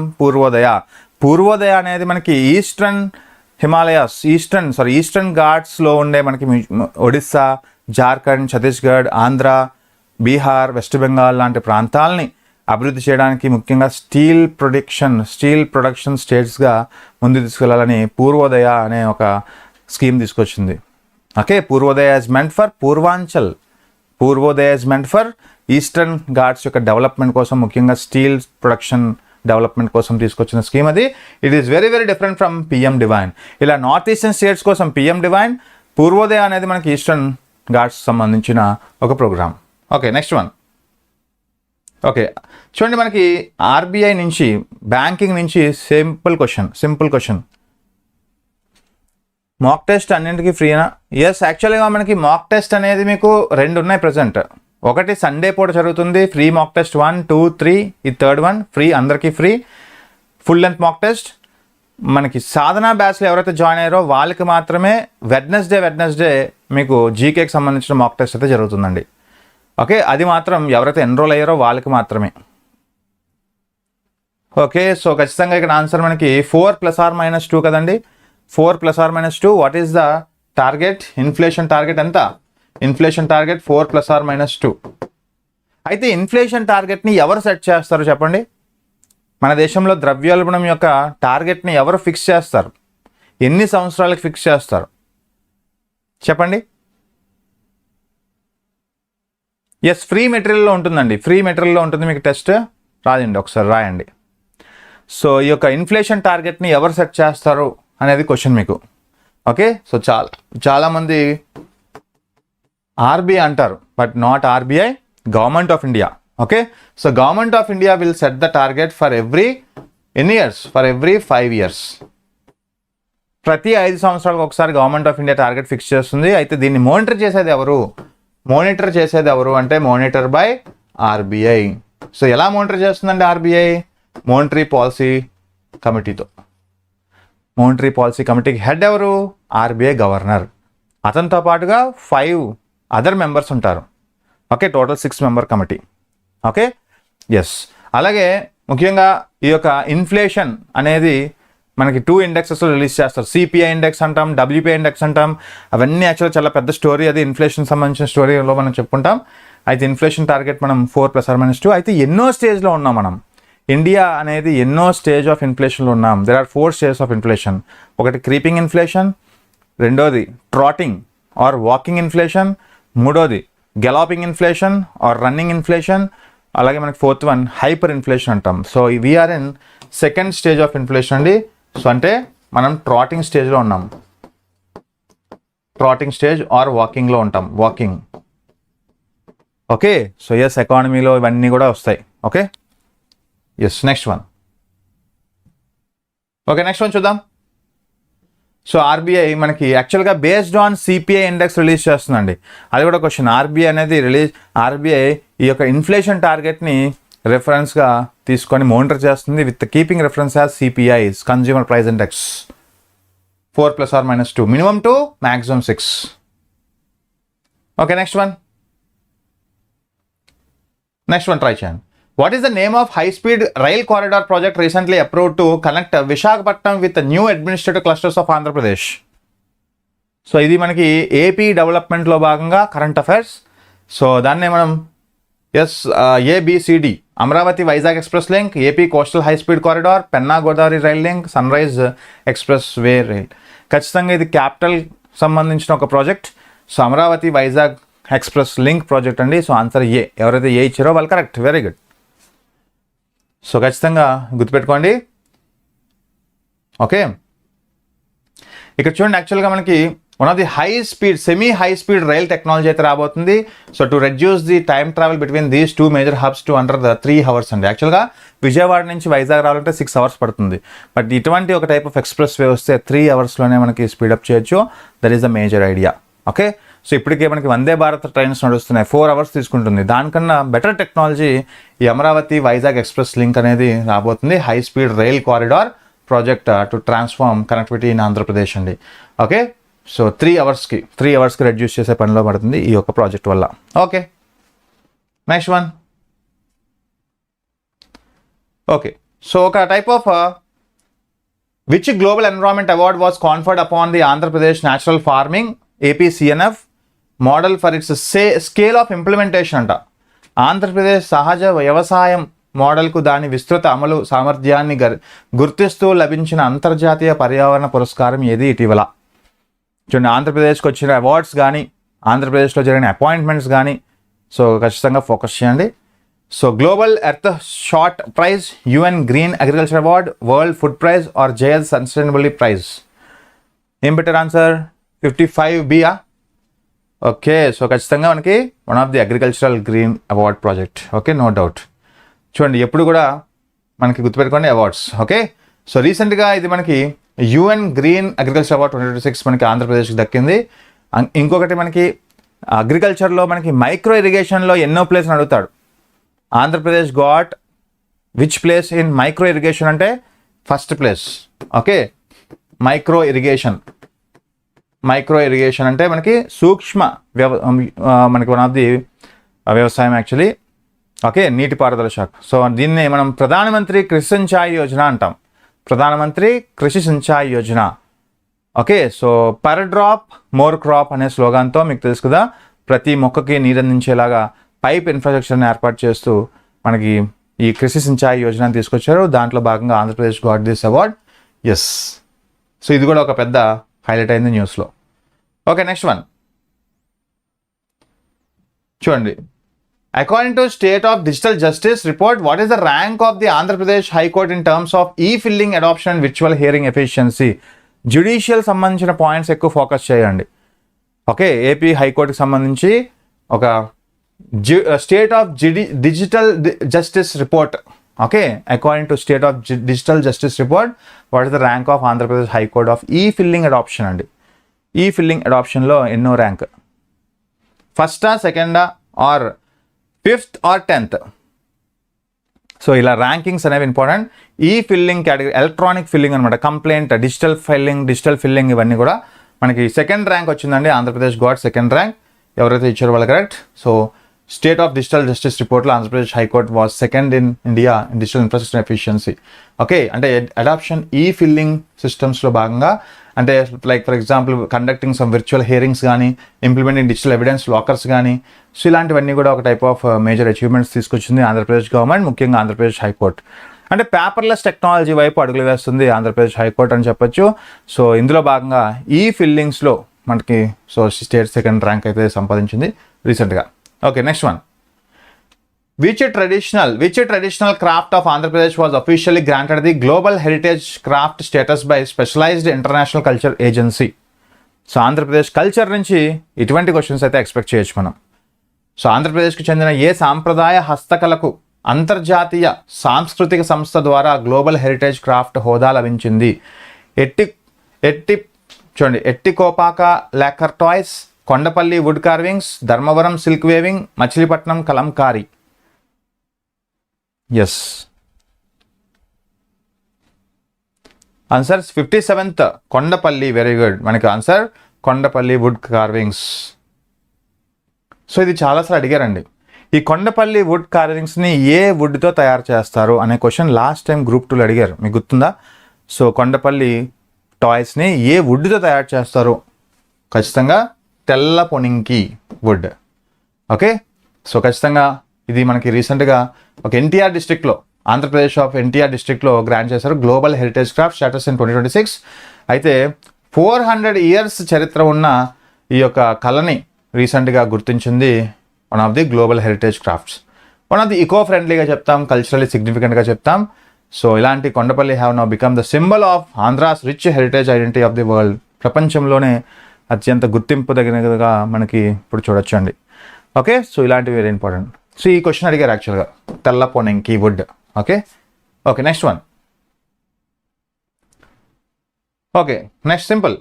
Purvodaya అనేది మనకి ఈస్టర్న్ ఘాట్స్లో ఉండే మనకి ఒడిస్సా, జార్ఖండ్, ఛత్తీస్గఢ్, ఆంధ్ర, బీహార్, వెస్ట్ బెంగాల్ లాంటి ప్రాంతాలని అభివృద్ధి చేయడానికి ముఖ్యంగా స్టీల్ ప్రొడక్షన్ స్టేట్స్గా ముందు తీసుకెళ్లాలని పూర్వోదయ అనే ఒక స్కీమ్ తీసుకొచ్చింది. Okay, Purvodaya is meant for eastern Ghats యొక్క డెవలప్మెంట్ కోసం, ముఖ్యంగా స్టీల్ ప్రొడక్షన్ డెవలప్మెంట్ కోసం తీసుకొచ్చిన స్కీమ్ అది. It is very very different from PM DevINE. ఇలా నార్త్ ఈస్టర్న్ స్టేట్స్ కోసం PM డివైన్, పూర్వోదయ అనేది మనకి ఈస్టర్న్ ఘాట్స్ సంబంధించిన ఒక programme. Okay, next one. Okay, చూడండి, మనకి RBI నుంచి, బ్యాంకింగ్ నుంచి సింపుల్ క్వశ్చన్. మాక్ టెస్ట్ అన్నింటికి ఫ్రీనా? యాక్చువల్గా మనకి మాక్ టెస్ట్ అనేది మీకు 2 ఉన్నాయి ప్రజెంట్. ఒకటి సండే పూట జరుగుతుంది ఫ్రీ మాక్ టెస్ట్ 1, 2, 3. ఈ థర్డ్ వన్ ఫ్రీ, అందరికీ free full length mock test. మనకి సాధనా బ్యాచ్లో ఎవరైతే జాయిన్ అయ్యారో వాళ్ళకి మాత్రమే వెడ్నెస్డే మీకు జీకేకి సంబంధించిన మాక్ టెస్ట్ అయితే జరుగుతుందండి. ఓకే, అది మాత్రం ఎవరైతే ఎన్రోల్ అయ్యారో వాళ్ళకి మాత్రమే. ఓకే, సో ఖచ్చితంగా ఇక్కడ ఆన్సర్ మనకి 4 ± 2 కదండి. 4 ± 2. What is the target? Inflation target ఎంత? Inflation target 4 ± 2. అయితే ఇన్ఫ్లేషన్ టార్గెట్ని ఎవరు సెట్ చేస్తారు చెప్పండి? మన దేశంలో ద్రవ్యోల్బణం యొక్క టార్గెట్ని ఎవరు ఫిక్స్ చేస్తారు? ఎన్ని సంవత్సరాలకు ఫిక్స్ చేస్తారు చెప్పండి? ఫ్రీ మెటీరియల్లో ఉంటుందండి. మీకు టెస్ట్ రాదండి, ఒకసారి రాయండి. సో ఈ యొక్క ఇన్ఫ్లేషన్ టార్గెట్ని ఎవరు సెట్ చేస్తారు అనేది క్వశ్చన్ మీకు. ఓకే, సో చాలామంది RBI అంటారు, but not RBI, government of India. Okay, so government of India will set the target for every 5 years. ప్రతి 5 సంవత్సరాలకు ఒకసారి government of India target fix చేస్తుంది. అయితే దీన్ని మానిటర్ చేసేది ఎవరు అంటే మానిటర్ బై ఆర్బీఐ. సో ఎలా మానిటర్ చేస్తుందండి ఆర్బీఐ? మానిటరీ పాలసీ కమిటీకి హెడ్ ఎవరు? RBI governor. అతనితో పాటుగా 5 అదర్ మెంబర్స్ ఉంటారు. Okay, total 6 member committee. Okay, yes. అలాగే ముఖ్యంగా ఈ యొక్క ఇన్ఫ్లేషన్ అనేది మనకి 2 ఇండెక్సెస్లో రిలీజ్ చేస్తారు. సిపిఐ ఇండెక్స్ అంటాం, డబ్ల్యూపీఐ ఇండెక్స్ అంటాం. అవన్నీ యాక్చువల్గా చాలా పెద్ద స్టోరీ, అది ఇన్ఫ్లేషన్ సంబంధించిన స్టోరీలో మనం చెప్పుకుంటాం. అయితే ఇన్ఫ్లేషన్ టార్గెట్ మనం 4+or-2. అయితే ఎన్నో స్టేజ్లో ఉన్నాం మనం. ఇండియా అనేది ఎన్నో స్టేజ్ ఆఫ్ ఇన్ఫ్లేషన్లో ఉన్నాం. There are 4 stages of inflation. ఒకటి క్రీపింగ్ ఇన్ఫ్లేషన్, రెండోది ట్రాటింగ్ ఆర్ వాకింగ్ ఇన్ఫ్లేషన్, మూడోది galloping inflation or running inflation, అలాగే మనకి 4th వన్ హైపర్ ఇన్ఫ్లేషన్ అంటాం. So we're in second stage of inflation అండి. సో అంటే మనం ట్రాటింగ్ స్టేజ్లో ఉన్నాం. ట్రాటింగ్ స్టేజ్ ఆర్ వాకింగ్లో ఉంటాం. వాకింగ్. ఓకే, సో ఎస్, ఎకానమీలో ఇవన్నీ కూడా వస్తాయి. Okay, yes. నెక్స్ట్ వన్ చూద్దాం. సో ఆర్బీఐ మనకి యాక్చువల్గా based on CPI index release చేస్తుందండి. అది కూడా క్వశ్చన్. ఆర్బీఐ ఈ యొక్క ఇన్ఫ్లేషన్ టార్గెట్ని రెఫరెన్స్గా తీసుకొని మానిటర్ చేస్తుంది with keeping reference as CPIs, consumer price index. 4+or-2, minimum 2, maximum 6. Okay, next one try చేయండి. What is the name of high speed rail corridor project recently approved to connect Visakhapatnam with new administrative clusters of Andhra Pradesh? So ఇది మనకి AP డెవలప్మెంట్లో భాగంగా current affairs. So దాన్నే మనం ABCD, Amaravati Vizag express link, AP coastal high speed corridor, Penna Godavari rail link, sunrise expressway rail. ఖచ్చితంగా ఇది capital సంబంధించిన ఒక project. So Amaravati Vizag express link project అండి. So answer A. ఎవరైతే ఏ ఇచ్చారో వాళ్ళు కరెక్ట్. Very good. సో ఖచ్చితంగా గుర్తుపెట్టుకోండి. ఓకే, ఇక్కడ చూడండి. యాక్చువల్గా మనకి one of the semi high speed rail technology అయితే రాబోతుంది. So to reduce the time travel between these 2 major hubs to under the 3 hours అండి. యాక్చువల్గా విజయవాడ నుంచి వైజాగ్ రావాలంటే 6 hours పడుతుంది. బట్ ఇటువంటి ఒక టైప్ ఆఫ్ ఎక్స్ప్రెస్ వే వస్తే 3 hoursలోనే మనకి స్పీడప్ చేయొచ్చు. That is the major idea. Okay, so ఇప్పటికే మనకి వందే భారత్ ట్రైన్స్ నడుస్తున్నాయి. 4 hours తీసుకుంటుంది. దానికన్నా బెటర్ టెక్నాలజీ ఈ అమరావతి వైజాగ్ ఎక్స్ప్రెస్ లింక్ అనేది రాబోతుంది. High speed rail corridor project to transform connectivity in Andhra Pradesh అండి. ఓకే, సో 3 hours రెడ్యూస్ చేసే పనిలో పడుతుంది ఈ యొక్క ప్రాజెక్ట్ వల్ల. Okay, next one. Okay, so ఒక type of which global environment award was conferred upon the Andhra Pradesh natural farming APCNF model for its scale of implementation అంట. ఆంధ్రప్రదేశ్ సహజ వ్యవసాయం మోడల్కు దాని విస్తృత అమలు సామర్థ్యాన్ని గుర్తిస్తూ లభించిన అంతర్జాతీయ పర్యావరణ పురస్కారం ఏది ఇటీవల? చూడండి, ఆంధ్రప్రదేశ్కి వచ్చిన అవార్డ్స్ కానీ, ఆంధ్రప్రదేశ్లో జరిగిన అపాయింట్మెంట్స్ కానీ, సో ఖచ్చితంగా ఫోకస్ చేయండి. So global earthshot prize, UN green agriculture award, world food prize or JL sustainability prize? ఏం పెట్టారు ఆన్సర్? 55B. ఓకే, సో ఖచ్చితంగా మనకి one of the agricultural green award project. Okay, no doubt. చూడండి, ఎప్పుడు కూడా మనకి గుర్తుపెట్టుకోండి అవార్డ్స్. ఓకే, సో రీసెంట్గా ఇది మనకి యుఎన్ గ్రీన్ అగ్రికల్చర్ అవార్డ్ 2026 మనకి ఆంధ్రప్రదేశ్కి దక్కింది. ఇంకొకటి మనకి అగ్రికల్చర్లో మనకి మైక్రో ఇరిగేషన్లో ఎన్నో ప్లేస్ అని అడుగుతాడు. Andhra Pradesh got which place in micro irrigation అంటే first place. Okay, micro irrigation అంటే మనకి సూక్ష్మ మనకి వన్ ఆఫ్ ది వ్యవసాయం యాక్చువల్లీ. ఓకే, నీటిపారుదల శాఖ. సో దీన్ని మనం ప్రధానమంత్రి కృషి సించాయి యోజన అంటాం. Pradhan Mantri Krishi Sinchai Yojana. Okay, so per drop more crop అనే స్లోగాన్తో మీకు తెలుసు కదా, ప్రతి మొక్కకి నీరు అందించేలాగా పైప్ ఇన్ఫ్రాస్ట్రక్చర్ని ఏర్పాటు చేస్తూ మనకి ఈ కృషి సించాయి యోజన తీసుకొచ్చారు. దాంట్లో భాగంగా Andhra Pradesh got this award. Yes, so ఇది కూడా ఒక పెద్ద హైలైట్ అయింది న్యూస్లో. ఓకే, నెక్స్ట్ వన్ చూడండి. According to State of Digital Justice report, what is the rank of the Andhra Pradesh High Court in terms of e-filing adoption and virtual hearing efficiency? Judicial సంబంధించిన points ఎక్కువ focus చేయండి. Okay, AP హైకోర్టుకి సంబంధించి ఒక state of digital justice report okay, according to state of digital justice report, what is the rank of Andhra Pradesh high court of e filing adoption అండి. E ఫిల్లింగ్ అడాప్షన్లో ఎన్నో ర్యాంక్, ఫస్టా, సెకండా, or fifth or 10th. So ఇలా ర్యాంకింగ్స్ అనేవి important. E filing category electronic filing అనమాట, complaint, digital filing ఇవన్నీ కూడా మనకి సెకండ్ ర్యాంక్ వచ్చిందండి. Andhra Pradesh got second rank. ఎవరైతే ఇచ్చారో వాళ్ళు correct. So state of digital justice రిపోర్ట్లో Andhra Pradesh high court was second in India in digital infrastructure efficiency. Okay, అంటే అడాప్షన్ ఈ ఫిల్లింగ్ సిస్టమ్స్లో భాగంగా, అంటే like for example conducting some virtual hearings కానీ, ఇంప్లిమెంటింగ్ డిజిటల్ ఎవిడెన్స్ లాకర్స్ కానీ, సో ఇలాంటివన్నీ కూడా ఒక టైప్ ఆఫ్ మేజర్ అచీవ్మెంట్స్ తీసుకొచ్చింది ఆంధ్రప్రదేశ్ గవర్నమెంట్, ముఖ్యంగా ఆంధ్రప్రదేశ్ హైకోర్ట్. అంటే పేపర్లెస్ టెక్నాలజీ వైపు అడుగులు వేస్తుంది ఆంధ్రప్రదేశ్ హైకోర్ట్ అని చెప్పొచ్చు. సో ఇందులో భాగంగా ఈ ఫిల్లింగ్స్లో మనకి సో స్టేట్ సెకండ్ ర్యాంక్ అయితే సంపాదించింది రీసెంట్గా. Okay, next one. Which traditional craft of Andhra Pradesh was officially granted the Global Heritage Craft status by Specialized International Culture Agency? So Andhra Pradesh culture నుంచి ఇటువంటి క్వశ్చన్స్ అయితే ఎక్స్పెక్ట్ చేయొచ్చు మనం. సో ఆంధ్రప్రదేశ్కి చెందిన ఏ సాంప్రదాయ హస్తకళకు అంతర్జాతీయ సాంస్కృతిక సంస్థ ద్వారా గ్లోబల్ హెరిటేజ్ క్రాఫ్ట్ హోదా లభించింది? Etikoppaka lacquer toys, Kondapalli wood carvings, Dharmavaram silk weaving, Machilipatnam Kalamkari. Yes, answer 57th Kondapalli. Very good. మనకి answer Kondapalli wood carvings. So ఇది చాలాసార్లు అడిగారండి. ఈ కొండపల్లి వుడ్ కార్వింగ్స్ని ఏ వుడ్తో తయారు చేస్తారు అనే క్వశ్చన్ లాస్ట్ టైం గ్రూప్ 2లో అడిగారు, మీకు గుర్తుందా? సో కొండపల్లి టాయ్స్ని ఏ వుడ్తో తయారు చేస్తారు? ఖచ్చితంగా తెల్ల పొనింకి వుడ్. ఓకే, సో ఖచ్చితంగా ఇది మనకి రీసెంట్గా ఒక ఎన్టీఆర్ డిస్ట్రిక్ట్లో, ఆంధ్రప్రదేశ్ ఆఫ్ ఎన్టీఆర్ డిస్ట్రిక్ట్లో గ్రాంట్ చేశారు global heritage craft status in 2026. అయితే 400 years చరిత్ర ఉన్న ఈ యొక్క కళని రీసెంట్గా గుర్తించింది one of the global heritage crafts. One of the eco ఫ్రెండ్లీగా చెప్తాం, కల్చరలీ సిగ్నిఫికెంట్గా చెప్తాం. సో ఇలాంటి Kondapalli have now become the symbol of Andhra's rich heritage identity of the world. ప్రపంచంలోనే అత్యంత గుర్తింపు తగినదిగా మనకి ఇప్పుడు చూడొచ్చు అండి. ఓకే, సో ఇలాంటివి వెరీ ఇంపార్టెంట్. సో ఈ క్వశ్చన్ అడిగారు యాక్చువల్గా, తెల్ల పొనింకి wood. Okay, next one. Okay, next simple.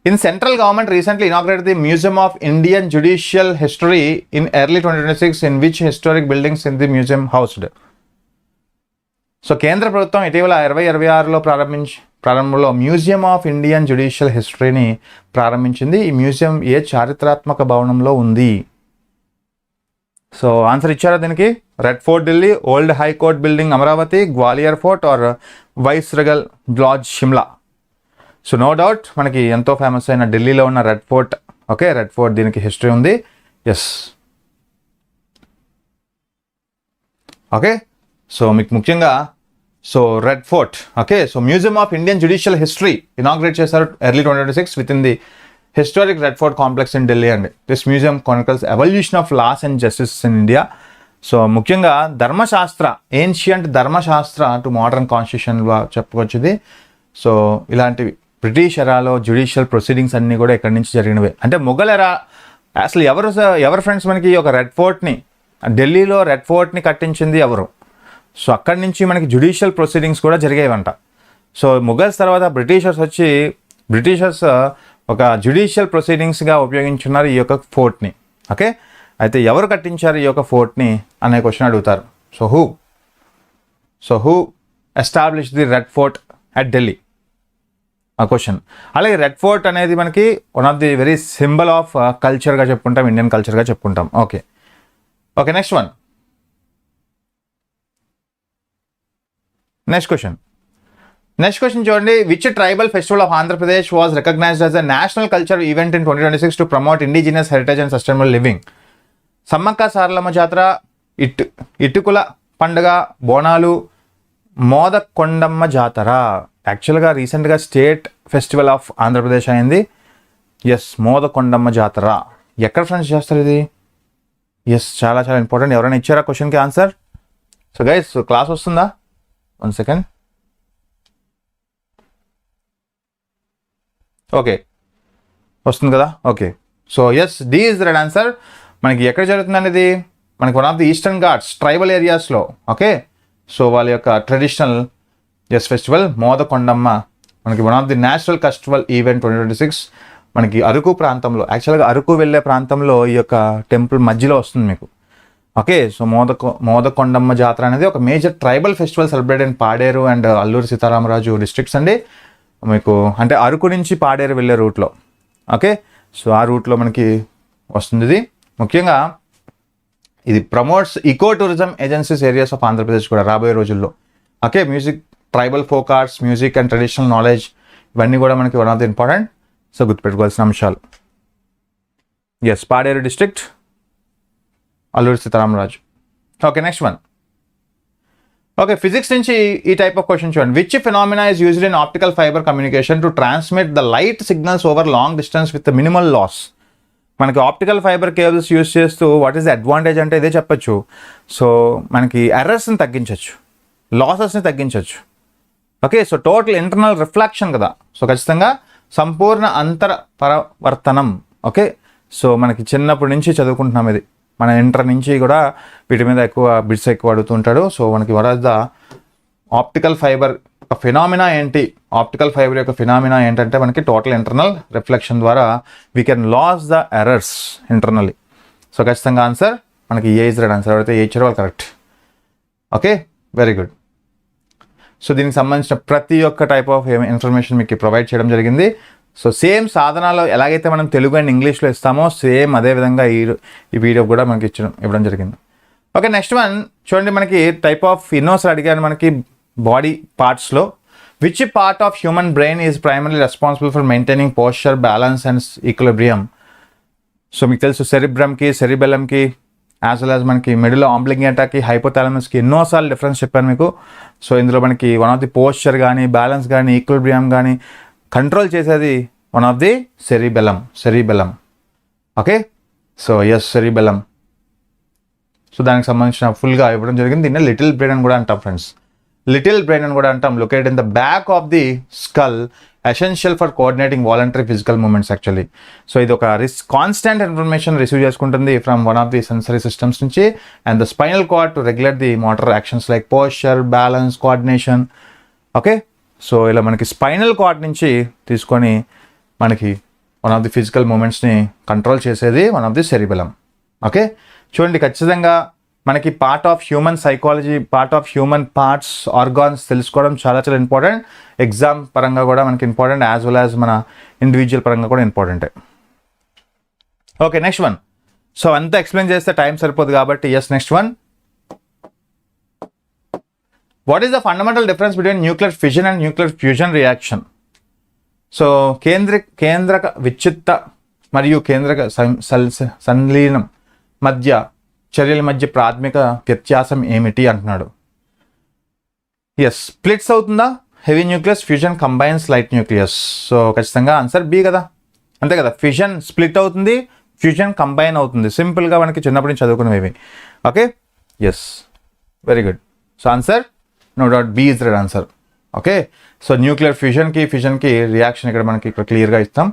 In central government recently inaugurated the Museum of Indian Judicial History in early 2026. In which historic buildings in the museum housed? So కేంద్ర ప్రభుత్వం ఇటీవల 2026లో ప్రారంభంలో museum of Indian judicial హిస్టరీని ప్రారంభించింది. ఈ museum ఏ చారిత్రాత్మక భవనంలో ఉంది? So answer ఇచ్చారా దీనికి? Red fort Delhi, old high court building Amaravati, Gwalior fort or viceregal lodge Shimla. So no doubt మనకి ఎంతో ఫేమస్ అయిన ఢిల్లీలో ఉన్న red fort. Okay, red fort దీనికి హిస్టరీ ఉంది. Yes, okay. సో మీకు ముఖ్యంగా so red fort. Okay, so museum of Indian judicial history inaugurate చేశారు early 2026 with in the historic red fort complex in Delhi అండి. This museum chronicles evolution of laws and justice in India. So ముఖ్యంగా ధర్మశాస్త్ర, ancient ధర్మశాస్త్ర to modern కాన్స్టిట్యూషన్గా చెప్పుకొచ్చింది. So ఇలాంటివి British ఎరాలో judicial proceedings అన్నీ కూడా ఇక్కడి నుంచి జరిగినవే. అంటే మొఘల్ ఎరా అసలు ఎవరు ఫ్రెండ్స్ మనకి ఒక రెడ్ ఫోర్ట్ని, ఢిల్లీలో రెడ్ ఫోర్ట్ని కట్టించింది ఎవరు? సో అక్కడి నుంచి మనకి జ్యుడిషియల్ ప్రొసీడింగ్స్ కూడా జరిగేవంట. సో మొఘల్స్ తర్వాత బ్రిటిషర్స్ ఒక జ్యుడిషియల్ ప్రొసీడింగ్స్గా ఉపయోగించున్నారు ఈ యొక్క ఫోర్ట్ని. ఓకే, అయితే ఎవరు కట్టించారు ఈ యొక్క ఫోర్ట్ని అనే క్వశ్చన్ అడుగుతారు. So who establish the red fort at Delhi? ఆ క్వశ్చన్. అలాగే రెడ్ ఫోర్ట్ అనేది మనకి one of the very symbol of కల్చర్గా చెప్పుకుంటాం, ఇండియన్ కల్చర్గా చెప్పుకుంటాం. Okay, next one. Next question చూడండి. Which tribal festival of Andhra Pradesh was recognised as a national culture event in 2026 to promote indigenous heritage and sustainable living? Sammakka Saralamma Jatara, ఇటుకుల పండుగ, బోనాలు, మోదకొండమ్మ జాతర. యాక్చువల్గా రీసెంట్గా స్టేట్ ఫెస్టివల్ ఆఫ్ ఆంధ్రప్రదేశ్ అయింది. ఎస్, మోదకొండమ్మ జాతర. ఎక్కడ ఫ్రెండ్స్ చేస్తారు ఇది? ఎస్, చాలా చాలా ఇంపార్టెంట్. ఎవరైనా ఇచ్చారా క్వశ్చన్కి ఆన్సర్? సో గైస్ క్లాస్ వస్తుందా? 1 second. ఓకే, వస్తుంది కదా? Okay, so yes, D is the right answer. మనకి ఎక్కడ జరుగుతుంది అనేది మనకి one of the eastern Ghats tribal ఏరియాస్లో. ఓకే, సో వాళ్ళ యొక్క ట్రెడిషనల్ ఫెస్టివల్ మోదకొండమ్మ మనకి one of the national festival event 2026 మనకి అరకు ప్రాంతంలో, యాక్చువల్గా అరకు వెళ్ళే ప్రాంతంలో ఈ యొక్క టెంపుల్ మధ్యలో వస్తుంది మీకు. ఓకే, సో మోదకొండమ్మ జాతర అనేది ఒక major tribal festival celebrate in Paderu and Alluri Sitaramaraju districts అండి మీకు, అంటే అరకు నుంచి పాడేరు వెళ్ళే రూట్లో. ఓకే, సో ఆ రూట్లో మనకి వస్తుంది ఇది. ముఖ్యంగా ఇది promotes eco tourism agencies areas of Andhra Pradesh కూడా రాబోయే రోజుల్లో. Okay, music, tribal folk arts, music and traditional knowledge ఇవన్నీ కూడా మనకి one of the important, so గుర్తుపెట్టుకోవాల్సిన అంశాలు. Paderu district, Alluri Sitarama Raju. Okay, next one. Okay, physics నుంచి ఈ టైప్ ఆఫ్ క్వశ్చన్ చూడండి. Which phenomena is used in optical fibre communication to transmit the light signals over long distance with minimal loss? మనకి optical fibre cables use చేస్తూ what is the advantage అంటే ఇదే చెప్పచ్చు. So మనకి ఎర్రర్స్ని తగ్గించవచ్చు, లాసెస్ని తగ్గించవచ్చు. Okay, so total internal reflection కదా, so ఖచ్చితంగా సంపూర్ణ అంతర పరావర్తనం. ఓకే, సో మనకి చిన్నప్పటి నుంచి చదువుకుంటున్నాం ఇది, మన ఇంటర్ నుంచి కూడా వీటి మీద ఎక్కువ బిట్స్ ఎక్కువ అడుగుతుంటాడు. సో మనకి what are the optical fibre phenomena ఏంటి, ఆప్టికల్ ఫైబర్ యొక్క ఫినామినా ఏంటంటే మనకి టోటల్ ఇంటర్నల్ రిఫ్లెక్షన్ ద్వారా we can loss the errors internally. So ఖచ్చితంగా ఆన్సర్ మనకి ఏ ఇస్ రైట్ ఆన్సర్, ఎవరైతే ఏ ఇచ్చారో వాళ్ళు correct. Okay, very good. So దీనికి సంబంధించిన ప్రతి ఒక్క టైప్ ఆఫ్ ఇన్ఫర్మేషన్ మీకు ప్రొవైడ్ చేయడం జరిగింది. సో సేమ్ సాధనాలు ఎలాగైతే మనం తెలుగు అండ్ ఇంగ్లీష్లో ఇస్తామో సేమ్ అదేవిధంగా ఈ వీడియో కూడా మనకి ఇవ్వడం జరిగింది. ఓకే, నెక్స్ట్ వన్ చూడండి. మనకి టైప్ ఆఫ్ ఇన్నోస్ అడిగాను మనకి బాడీ పార్ట్స్లో. Which part of human brain is primary responsible for maintaining posture, balance and equilibrium? So మీకు తెలుసు సెరిబ్రమ్కి, సెరిబెలంకి, యాజ్ వెల్ యాజ్ మనకి మిడిల్ ఆంబ్లింగేటాకి, హైపోథాలమస్కి ఎన్నోసార్లు డిఫరెన్స్ చెప్పాను మీకు. సో ఇందులో మనకి వన్ ఆఫ్ ది పోస్చర్ కానీ, బ్యాలెన్స్ కానీ, ఈక్విలిబ్రియం కానీ కంట్రోల్ చేసేది one of the cerebellum. Okay, so cerebellum. So దానికి సంబంధించిన ఫుల్గా ఇవ్వడం జరిగింది. దీన్ని లిటిల్ బ్రెయిన్ అని కూడా అంటాం ఫ్రెండ్స్, లిటిల్ బ్రెయిన్ అని కూడా అంటాం. Located in the back of the skull, essential for coordinating voluntary physical movements actually. So ఇది ఒక కాన్స్టెంట్ ఇన్ఫర్మేషన్ రిసీవ్ చేసుకుంటుంది from one of the sensory systems నుంచి, and the spinal cord to regulate the motor actions like posture, balance, coordination. Okay, so ఇలా మనకి spinal cord నుంచి తీసుకొని మనకి one of the ఫిజికల్ మూమెంట్స్ని కంట్రోల్ చేసేది one of the cerebellum. Okay, చూడండి ఖచ్చితంగా మనకి part of human psychology, part of human parts, organs తెలుసుకోవడం చాలా చాలా ఇంపార్టెంట్. ఎగ్జామ్ పరంగా కూడా మనకి ఇంపార్టెంట్, యాజ్ వెల్ యాజ్ మన ఇండివిజువల్ పరంగా కూడా ఇంపార్టెంటే. Okay, next one. సో అంతా ఎక్స్ప్లెయిన్ చేస్తే టైం సరిపోదు కాబట్టి next one. What is the fundamental difference between nuclear fission and nuclear fusion reaction? So కేంద్రక విచ్ఛిత్త మరియు కేంద్రక సంలీనం మధ్య చర్యల మధ్య ప్రాథమిక వ్యత్యాసం ఏమిటి అంటున్నాడు. స్ప్లిట్స్ అవుతుందా? Heavy nucleus, fusion combines light nucleus. So ఖచ్చితంగా ఆన్సర్ బి కదా, అంతే కదా. ఫ్యూజన్ స్ప్లిట్ అవుతుంది, ఫ్యూజన్ కంబైన్ అవుతుంది. సింపుల్గా మనకి చిన్నప్పటి నుంచి చదువుకునేవి. Okay, very good. So answer no doubt B is right answer. Okay, so nuclear ఫ్యూజన్కి రియాక్షన్ ఇక్కడ మనకి క్లియర్గా ఇస్తాం.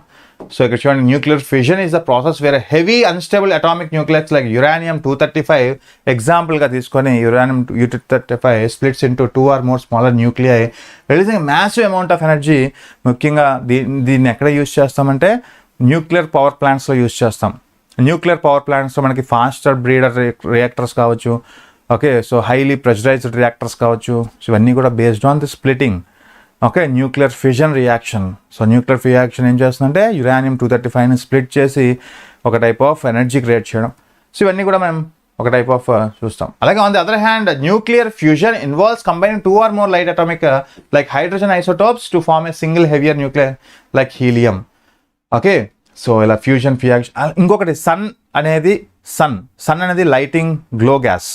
సో ఇక్కడ చూడండి, nuclear fusion is the process where heavy unstable atomic nucleus like uranium 235 ఎగ్జాంపుల్గా తీసుకొని uranium 235 splits into 2 or more smaller nuclei releasing massive amount of energy. ముఖ్యంగా దీన్ని ఎక్కడ యూజ్ చేస్తామంటే న్యూక్లియర్ పవర్ ప్లాంట్స్లో యూజ్ చేస్తాం. న్యూక్లియర్ పవర్ ప్లాంట్స్లో మనకి ఫాస్టర్ బ్రీడర్ రియాక్టర్స్ కావచ్చు, okay, so highly pressurised reactors కావచ్చు. సో ఇవన్నీ కూడా based on the splitting. Okay, nuclear fusion reaction. So nuclear reaction ఏం చేస్తుందంటే యురేనియం 235ని స్ప్లిట్ చేసి ఒక టైప్ ఆఫ్ ఎనర్జీ క్రియేట్ చేయడం. సో ఇవన్నీ కూడా మనం ఒక టైప్ ఆఫ్ చూస్తాం. అలాగే on the other hand nuclear fusion involves combining 2 or more light atomic like hydrogen isotopes to form a single heavier nuclear like helium. Okay, so ఇలా fusion reaction. ఇంకొకటి sun అనేది lighting glow gas.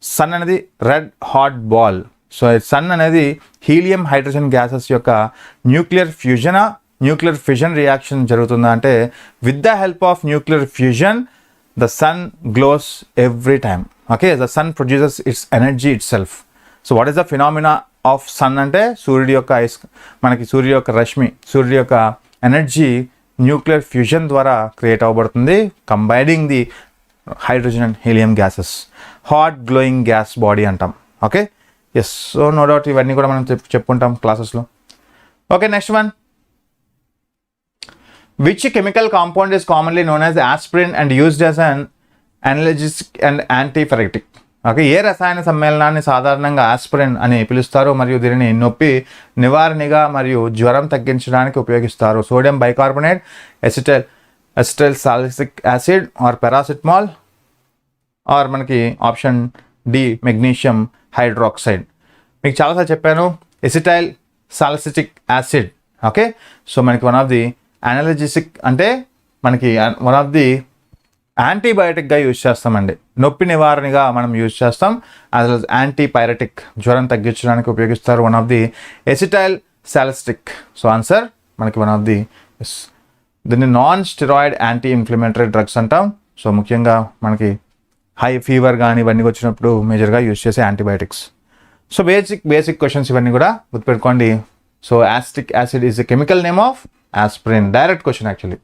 Sun అనేది red hot ball. So sun అనేది helium hydrogen gases యొక్క nuclear fusion reaction జరుగుతుందా అంటే with the help of nuclear fusion the sun glows every time. Okay, the sun produces its energy it self. So what is the phenomena of sun అంటే సూర్యుడి యొక్క రశ్మి, సూర్యుడి యొక్క energy nuclear fusion ద్వారా create అవ్వబడుతుంది, combining the hydrogen and helium gases. Hot glowing gas body అంటాం. Okay, yes, so no doubt ఇవన్నీ కూడా మనం చెప్పుకుంటాం క్లాసెస్లో. Okay, next one. Which chemical compound is commonly known as aspirin and used as an analgesic and antipyretic? Okay, ఏ రసాయన సమ్మేళనాన్ని సాధారణంగా ఆస్పిరిన్ అని పిలుస్తారు మరియు దీనిని నొప్పి నివారణగా మరియు జ్వరం తగ్గించడానికి ఉపయోగిస్తారు? Sodium bicarbonate, acetyl salicylic acid, or paracetamol, or మనకి ఆప్షన్ డి మెగ్నీషియం హైడ్రాక్సైడ్. మీకు చాలాసార్లు చెప్పాను acetyl salicylic acid. Okay, so మనకి వన్ ఆఫ్ ది అనల్జెసిక్ అంటే మనకి వన్ ఆఫ్ ది యాంటీబయాటిక్గా యూజ్ చేస్తామండి, నొప్పి నివారణగా మనం యూజ్ చేస్తాం. యాజ్ వెల్ యాంటీపైరటిక్, జ్వరం తగ్గించడానికి ఉపయోగిస్తారు. One of the acetyl salicylic. So answer మనకి వన్ ఆఫ్ ది దీన్ని non steroid anti inflammatory drugs అంటాం. సో ముఖ్యంగా మనకి హై ఫీవర్ కానీ ఇవన్నీ వచ్చినప్పుడు మేజర్గా యూజ్ చేసే యాంటీబయాటిక్స్. సో బేసిక్ క్వశ్చన్స్ ఇవన్నీ కూడా గుర్తుపెట్టుకోండి. So acetic acid is the chemical name of aspirin. Direct question actually.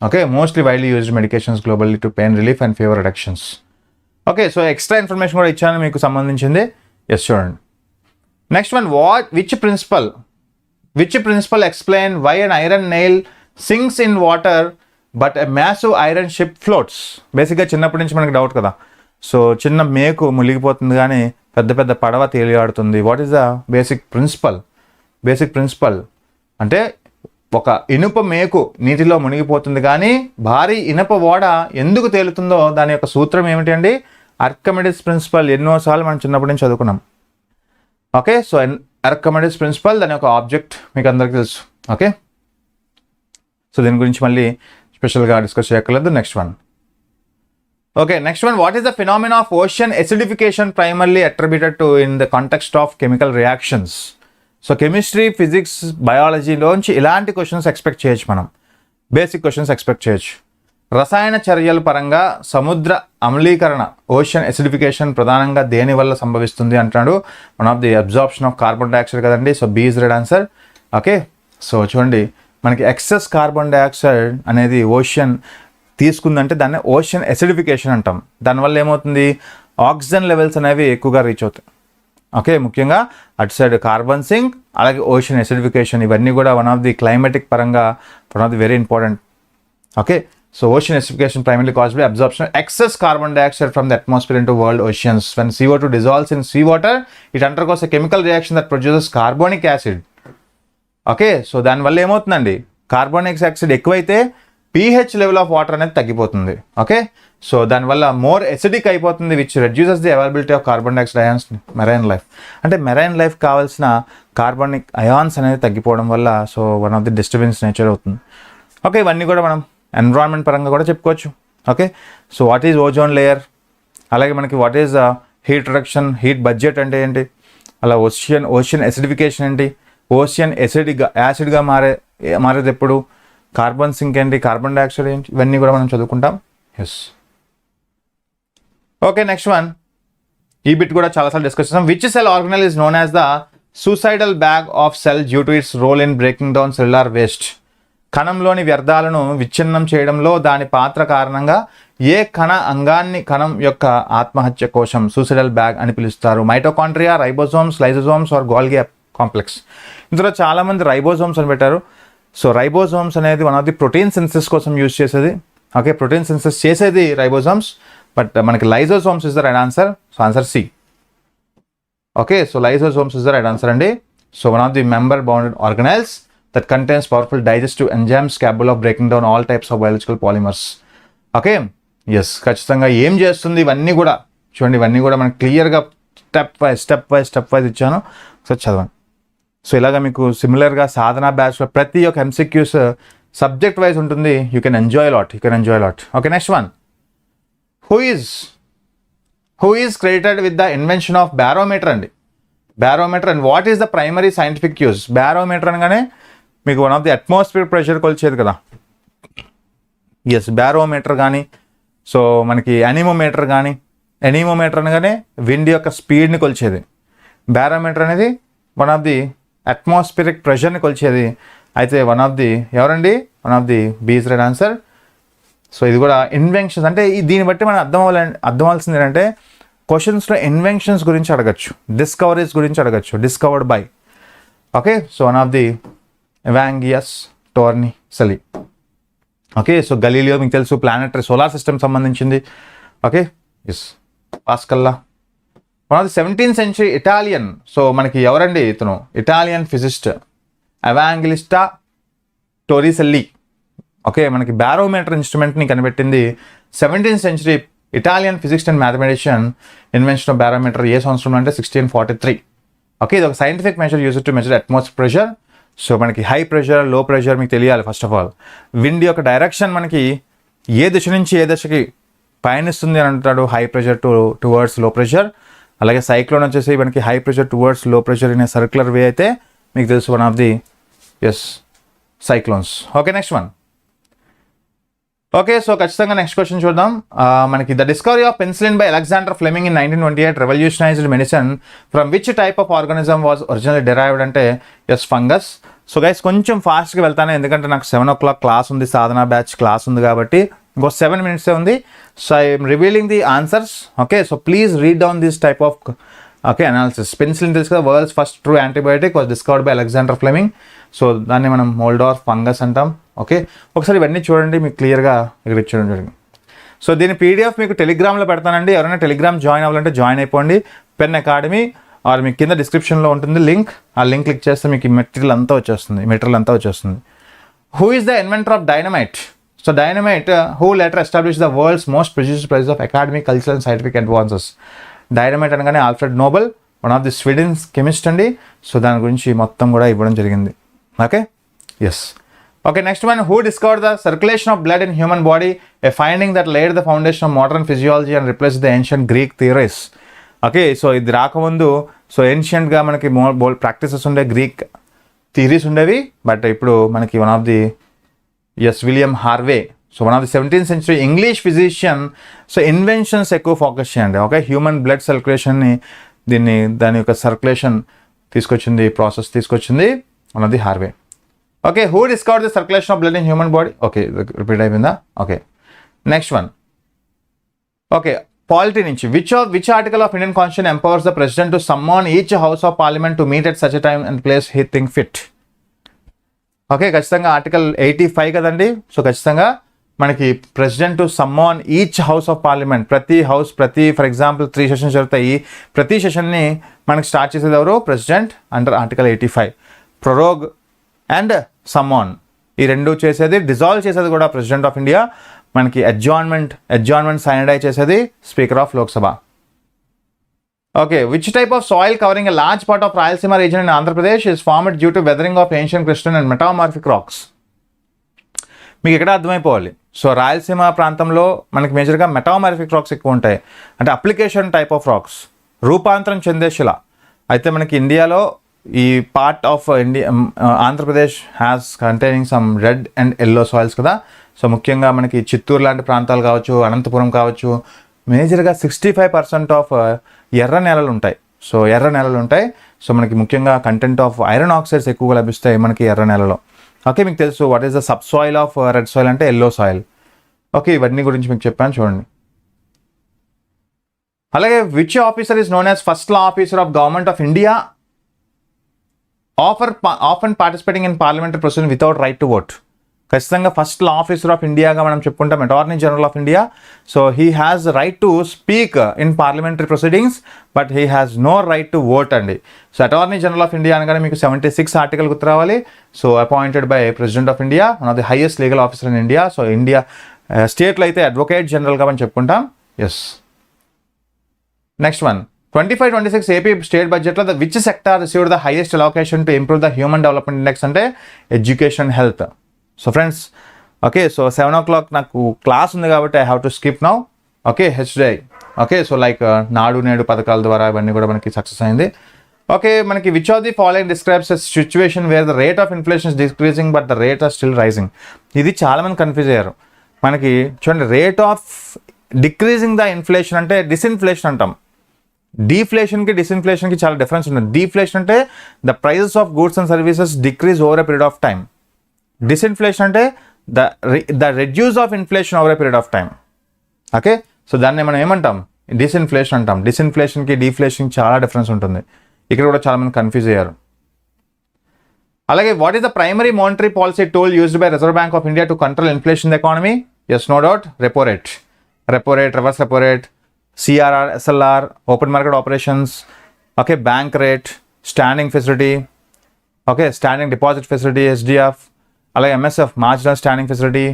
Okay, mostly widely used medications globally to pain relief and fever reductions. Okay, so extra information కూడా ఇచ్చాను మీకు సంబంధించింది. Yes, చూడండి. Next one. which principle explain why an iron nail sinks in water but a massive iron ship floats? బేసిక్గా చిన్నప్పటి నుంచి మనకి doubt కదా. సో చిన్న మేకు మునిగిపోతుంది కానీ పెద్ద పడవ తేలియాడుతుంది. What is the basic principle అంటే ఒక ఇనుప మేకు నీటిలో మునిగిపోతుంది కానీ భారీ ఇనుప ఓడ ఎందుకు తేలుతుందో దాని యొక్క సూత్రం ఏమిటి అండి? Archimedes principle. ఎన్నోసార్లు మనం చిన్నప్పటి నుంచి చదువుకున్నాం. ఓకే, సో ఆర్కిమిడిస్ ప్రిన్సిపల్, దాని యొక్క ఆబ్జెక్ట్ మీకు అందరికీ తెలుసు. ఓకే, సో దీని గురించి మళ్ళీ స్పెషల్గా డిస్కస్ చేయక్కర్లేదు. Next one. Okay, next one. What is the phenomena of ocean acidification primarily attributed to in the context of chemical reactions? So chemistry, physics, బయాలజీలోంచి ఇలాంటి క్వశ్చన్స్ ఎక్స్పెక్ట్ చేయొచ్చు మనం. బేసిక్ క్వశ్చన్స్ ఎక్స్పెక్ట్ చేయొచ్చు. రసాయన చర్యల పరంగా సముద్ర అమ్లీకరణ, ఓషన్ ఎసిడిఫికేషన్ ప్రధానంగా దేని వల్ల సంభవిస్తుంది అంటున్నాడు? One of the absorption of carbon dioxide కదండి. So B is right answer. Okay, so చూడండి మనకి ఎక్సెస్ కార్బన్ డైఆక్సైడ్ అనేది ఓషన్ తీసుకుందంటే దాన్ని ఓషన్ ఎసిడిఫికేషన్ అంటాం. దానివల్ల ఏమవుతుంది? ఆక్సిజన్ లెవెల్స్ అనేవి ఎక్కువగా రీచ్ అవుతాయి. ఓకే, ముఖ్యంగా అటు సైడ్ కార్బన్ సింక్, అలాగే ఓషన్ ఎసిడిఫికేషన్, ఇవన్నీ కూడా వన్ ఆఫ్ ది క్లైమాటిక్ పరంగా one of the very important. Okay, so ocean acidification primarily caused by absorption of excess carbon dioxide from the atmosphere into world oceans. When CO2 dissolves in seawater, it undergoes a chemical reaction that produces carbonic acid. Okay, so దానివల్ల ఏమవుతుందండి? Carbonic acid ఎక్కువైతే pH level of water అనేది తగ్గిపోతుంది. Okay, so దానివల్ల more acidic అయిపోతుంది, which reduces the availability of carbon dioxide ions marine life. అంటే marine life కావాల్సిన carbonic ions అనేది తగ్గిపోవడం వల్ల so one of the disturbance nature అవుతుంది. ఓకే, ఇవన్నీ కూడా మనం ఎన్విరాన్మెంట్ పరంగా కూడా చెప్పుకోవచ్చు. Okay, so what is ozone layer, అలాగే మనకి what is heat reduction, heat budget అంటే ఏంటి, అలా ఓషన్ ఎసిడిఫికేషన్ ఏంటి, ఓషన్ యాసిడ్గా మారేది ఎప్పుడు, కార్బన్ సింక్ ఏంటి, కార్బన్ డైఆక్సైడ్ ఏంటి, ఇవన్నీ కూడా మనం చదువుకుంటాం. Yes, okay, next one. ఈ బిట్ కూడా చాలాసార్లు డిస్కస్ చేస్తాం. Which cell organelle is known as the suicidal bag of cell due to its role in breaking down cellular waste? కణంలోని వ్యర్థాలను విచ్ఛిన్నం చేయడంలో దాని పాత్ర కారణంగా ఏ కణం యొక్క ఆత్మహత్య కోశం సూసైడల్ బ్యాగ్ అని పిలుస్తారు? Mitochondria, ribosomes, lysosomes or Golgi complex. ఇందులో చాలామంది రైబోజోమ్స్ అని పెట్టారు. సో రైబోజోమ్స్ అనేది one of the protein synthesis కోసం యూజ్ చేసేది. ఓకే, ప్రోటీన్ సింథసిస్ చేసేది రైబోజోమ్స్, బట్ మనకి lysosomes is the right answer. So answer C. Okay, so lysosomes is the right answer అండి. So one of the member bounded organelles that contains powerful digestive enzymes capable of breaking down all types of biological polymers. Okay, yes, ఖచ్చితంగా ఏం చేస్తుంది ఇవన్నీ కూడా చూడండి. ఇవన్నీ కూడా మనకి క్లియర్గా స్టెప్ వైజ్ ఇచ్చాను. సో చదవండి. సో ఇలాగ మీకు సిమిలర్గా సాధన బ్యాచ్లో ప్రతి ఒక్క MCQs సబ్జెక్ట్ వైజ్ ఉంటుంది. You can enjoy lot. Okay, next one. Who is credited with the invention of barometer అండి? Barometer and what is the primary scientific use? Barometer అనగానే మీకు one of the atmosphere pressure కొలిచేది కదా. Yes, barometer కానీ, so మనకి anemometer అనగానే wind యొక్క స్పీడ్ని కొలిచేది. బ్యారోమీటర్ అనేది వన్ ఆఫ్ ది అట్మాస్ఫిరిక్ ప్రెషర్ని కొలిచేది. అయితే one of the B is right answer. So ఇది కూడా ఇన్వెన్షన్స్ అంటే దీన్ని బట్టి మనం అర్థం అవ్వాల్సింది ఏంటంటే క్వశ్చన్స్లో ఇన్వెన్షన్స్ గురించి అడగచ్చు, డిస్కవరీస్ గురించి అడగచ్చు, discovered by. Okay, so one of the ఎవాంగియస్ టోర్నిసెలి. ఓకే, సో గలీలియో మీకు తెలుసు, ప్లానెటరీ సోలార్ సిస్టమ్ సంబంధించింది. Okay, yes. పాస్కల్లా one of the 17th century Italian. So మనకి ఎవరండి ఇతను? Italian physicist Evangelista Torricelli. Okay, మనకి బ్యారోమీటర్ ఇన్స్ట్రుమెంట్ని కనిపెట్టింది 17th century Italian physics and mathematician. Invention of barometer ఏ సంవత్సరం అంటే 1643. ఓకే, ఇది ఒక scientific measure use to measure atmosphere pressure. So మనకి హై ప్రెషర్, లో ప్రెషర్ మీకు తెలియాలి ఫస్ట్ ఆఫ్ ఆల్. విండ్ యొక్క డైరెక్షన్ మనకి ఏ దిశ నుంచి ఏ దిశకి పయనిస్తుంది అని అంటాడు, హై ప్రెషర్ టువర్డ్స్ లో ప్రెషర్. అలాగే సైక్లోన్ వచ్చేసి మనకి హై ప్రెషర్ టువర్డ్స్ లో ప్రెషర్ ఇన్ సర్క్యులర్ వే అయితే మీకు తెలుసు one of the cyclones. Okay, next one. Okay, so ఖచ్చితంగా నెక్స్ట్ క్వశ్చన్ చూద్దాం. మనకి the discovery of penicillin by Alexander Fleming in 1928 revolutionised medicine from which type of organism was originally derived అంటే fungus. So guys కొంచెం ఫాస్ట్గా వెళ్తాను, ఎందుకంటే నాకు 7 o'clock class ఉంది, సాధన బ్యాచ్ క్లాస్ ఉంది కాబట్టి ఇంకో 7 minutes ఉంది. So I'm revealing the answers. Okay, so please read down this type of analysis. Penicillin తెలుసు కదా, world's first true antibiotic was discovered by Alexander Fleming. So దాన్ని మనం మోల్డార్ ఫంగస్ అంటాం. ఓకే, ఒకసారి ఇవన్నీ చూడండి, మీకు క్లియర్గా ఇక్కడ ఇచ్చడం జరిగింది. సో దీని పీడిఎఫ్ మీకు టెలిగ్రామ్లో పెడతానండి. ఎవరైనా టెలిగ్రామ్ జాయిన్ అవ్వాలంటే జాయిన్ అయిపోండి. పెన్ అకాడమీ ఆర్ మీకు కింద డిస్క్రిప్షన్లో ఉంటుంది లింక్. ఆ లింక్ క్లిక్ చేస్తే మీకు ఈ మెటీరియల్ అంతా వచ్చేస్తుంది. Who is the inventor of dynamite? So dynamite who later establish the world's most prestigious prize of academic, cultural and scientific advances. Dynamite అనగానే Alfred Nobel, one of the Sweden chemist అండి. So దాని గురించి మొత్తం కూడా ఇవ్వడం జరిగింది. Okay, yes. Okay, next one. Who discovered the circulation of blood in human body, a finding that laid the foundation of modern physiology and replace the ancient Greek theories. Okay, so ఇది రాకముందు so ఏన్షియంట్గా మనకి practices ఉండే Greek theories ఉండేవి. But ఇప్పుడు మనకి one of the William Harvey. So one of the 17th century English physician. So inventions ఎక్కువ focus చేయండి. Okay, human blood సర్క్యులేషన్ని దాని యొక్క సర్క్యులేషన్ ప్రాసెస్ తీసుకొచ్చింది one of the Harvey. Okay, who discovered the circulation of blood in human body? Okay, repeat అయిపోయిందా? Okay, next one. Okay, polity నుంచి which article of Indian constitution empowers the president to summon each house of parliament to meet at such a time and place he think fit. Okay, ఖచ్చితంగా article 85 కదండి. So ఖచ్చితంగా మనకి president to summon each house of parliament, ప్రతి for example 3 sessions జరుగుతాయి, ప్రతి సెషన్ని మనకి start చేసేది ఎవరు? President under article 85. Prorogue and someone ఈ రెండు చేసేది, డిజాల్వ్ చేసేది కూడా ప్రెసిడెంట్ ఆఫ్ ఇండియా. మనకి అడ్జాయిన్మెంట్ సైనడై చేసేది speaker of Lok Sabha. Okay, which type of soil covering a large part of Rayalaseema reason in Andhra Pradesh is formed due to weathering of ancient crystal and metamorphic racks. మీకు ఎక్కడ అర్థమైపోవాలి. So Rayalaseema ప్రాంతంలో మనకి మేజర్గా metamorphic racks ఎక్కువ ఉంటాయి, అంటే అప్లికేషన్ టైప్ ఆఫ్ రాక్స్, రూపాంతరం చెందే శిల. అయితే మనకి ఇండియాలో ఈ part of India Andhra Pradesh has containing some red and yellow soils కదా. సో ముఖ్యంగా మనకి చిత్తూరు లాంటి ప్రాంతాలు కావచ్చు, అనంతపురం కావచ్చు, మేజర్గా 65% ఆఫ్ ఎర్ర నేలలు ఉంటాయి. సో మనకి ముఖ్యంగా కంటెంట్ ఆఫ్ ఐరన్ ఆక్సైడ్స్ ఎక్కువగా లభిస్తాయి మనకి ఎర్ర నేలలో. ఓకే, మీకు తెలుసు what is the sub soil of red soil అంటే ఎల్లో సాయిల్. ఓకే, ఇవన్నీ గురించి మీకు చెప్పాను చూడండి. అలాగే which officer is known as first law officer of government of India often participating in parliamentary proceeding without right to vote. ఖచ్చితంగా first law officer of ఇండియాగా మనం చెప్పుకుంటాం attorney general of India. So he has right to speak in parliamentary proceedings, but he has no right to vote అండి. So attorney general of India అనగానే మీకు 76 article గుర్తు రావాలి. So appointed by president of India, one of the highest legal officer in India. So India స్టేట్లో అయితే advocate జనరల్గా మనం చెప్పుకుంటాం. Yes, next one. 25-26 AP state బడ్జెట్లో which sector received the highest allocation to improve the human development index అంటే education, health. So friends, okay, so 7 o'clock నాకు class ఉంది కాబట్టి I have to skip now. Okay, HDI. Okay, so like నాడు నేడు పథకాల ద్వారా ఇవన్నీ కూడా మనకి సక్సెస్ అయింది. ఓకే, మనకి which of the following describes a situation where the rate of inflation is decreasing but the rate are still rising. ఇది చాలామంది కన్ఫ్యూజ్ అయ్యారు. మనకి చూడండి, rate of decreasing the inflation అంటే డిస్ఇన్ఫ్లేషన్ అంటాం. డీఫ్లేషన్కి డిస్ఇన్ఫ్లేషన్కి చాలా డిఫరెన్స్ ఉంటుంది. డీఫ్లేషన్ అంటే the prices of goods and services decrease over a period of time. Disinflation అంటే the reduce of inflation over a period of time. Okay, so దాన్ని మనం ఏమంటాం? డిస్ఇన్ఫ్లేషన్ అంటాం. డిస్ఇన్ఫ్లేషన్కి డీఫ్లేషన్కి చాలా డిఫరెన్స్ ఉంటుంది. ఇక్కడ కూడా చాలామంది కన్ఫ్యూజ్ అయ్యారు. అలాగే what is the primary monetary policy tool used by Reserve Bank of India to control inflation in the economy? Yes, no doubt, repo rate, reverse repo rate, CRR, SLR, open market operations, okay, bank rate, standing facility, okay, standing deposit facility, SDF, అలాగే MSF, marginal standing facility,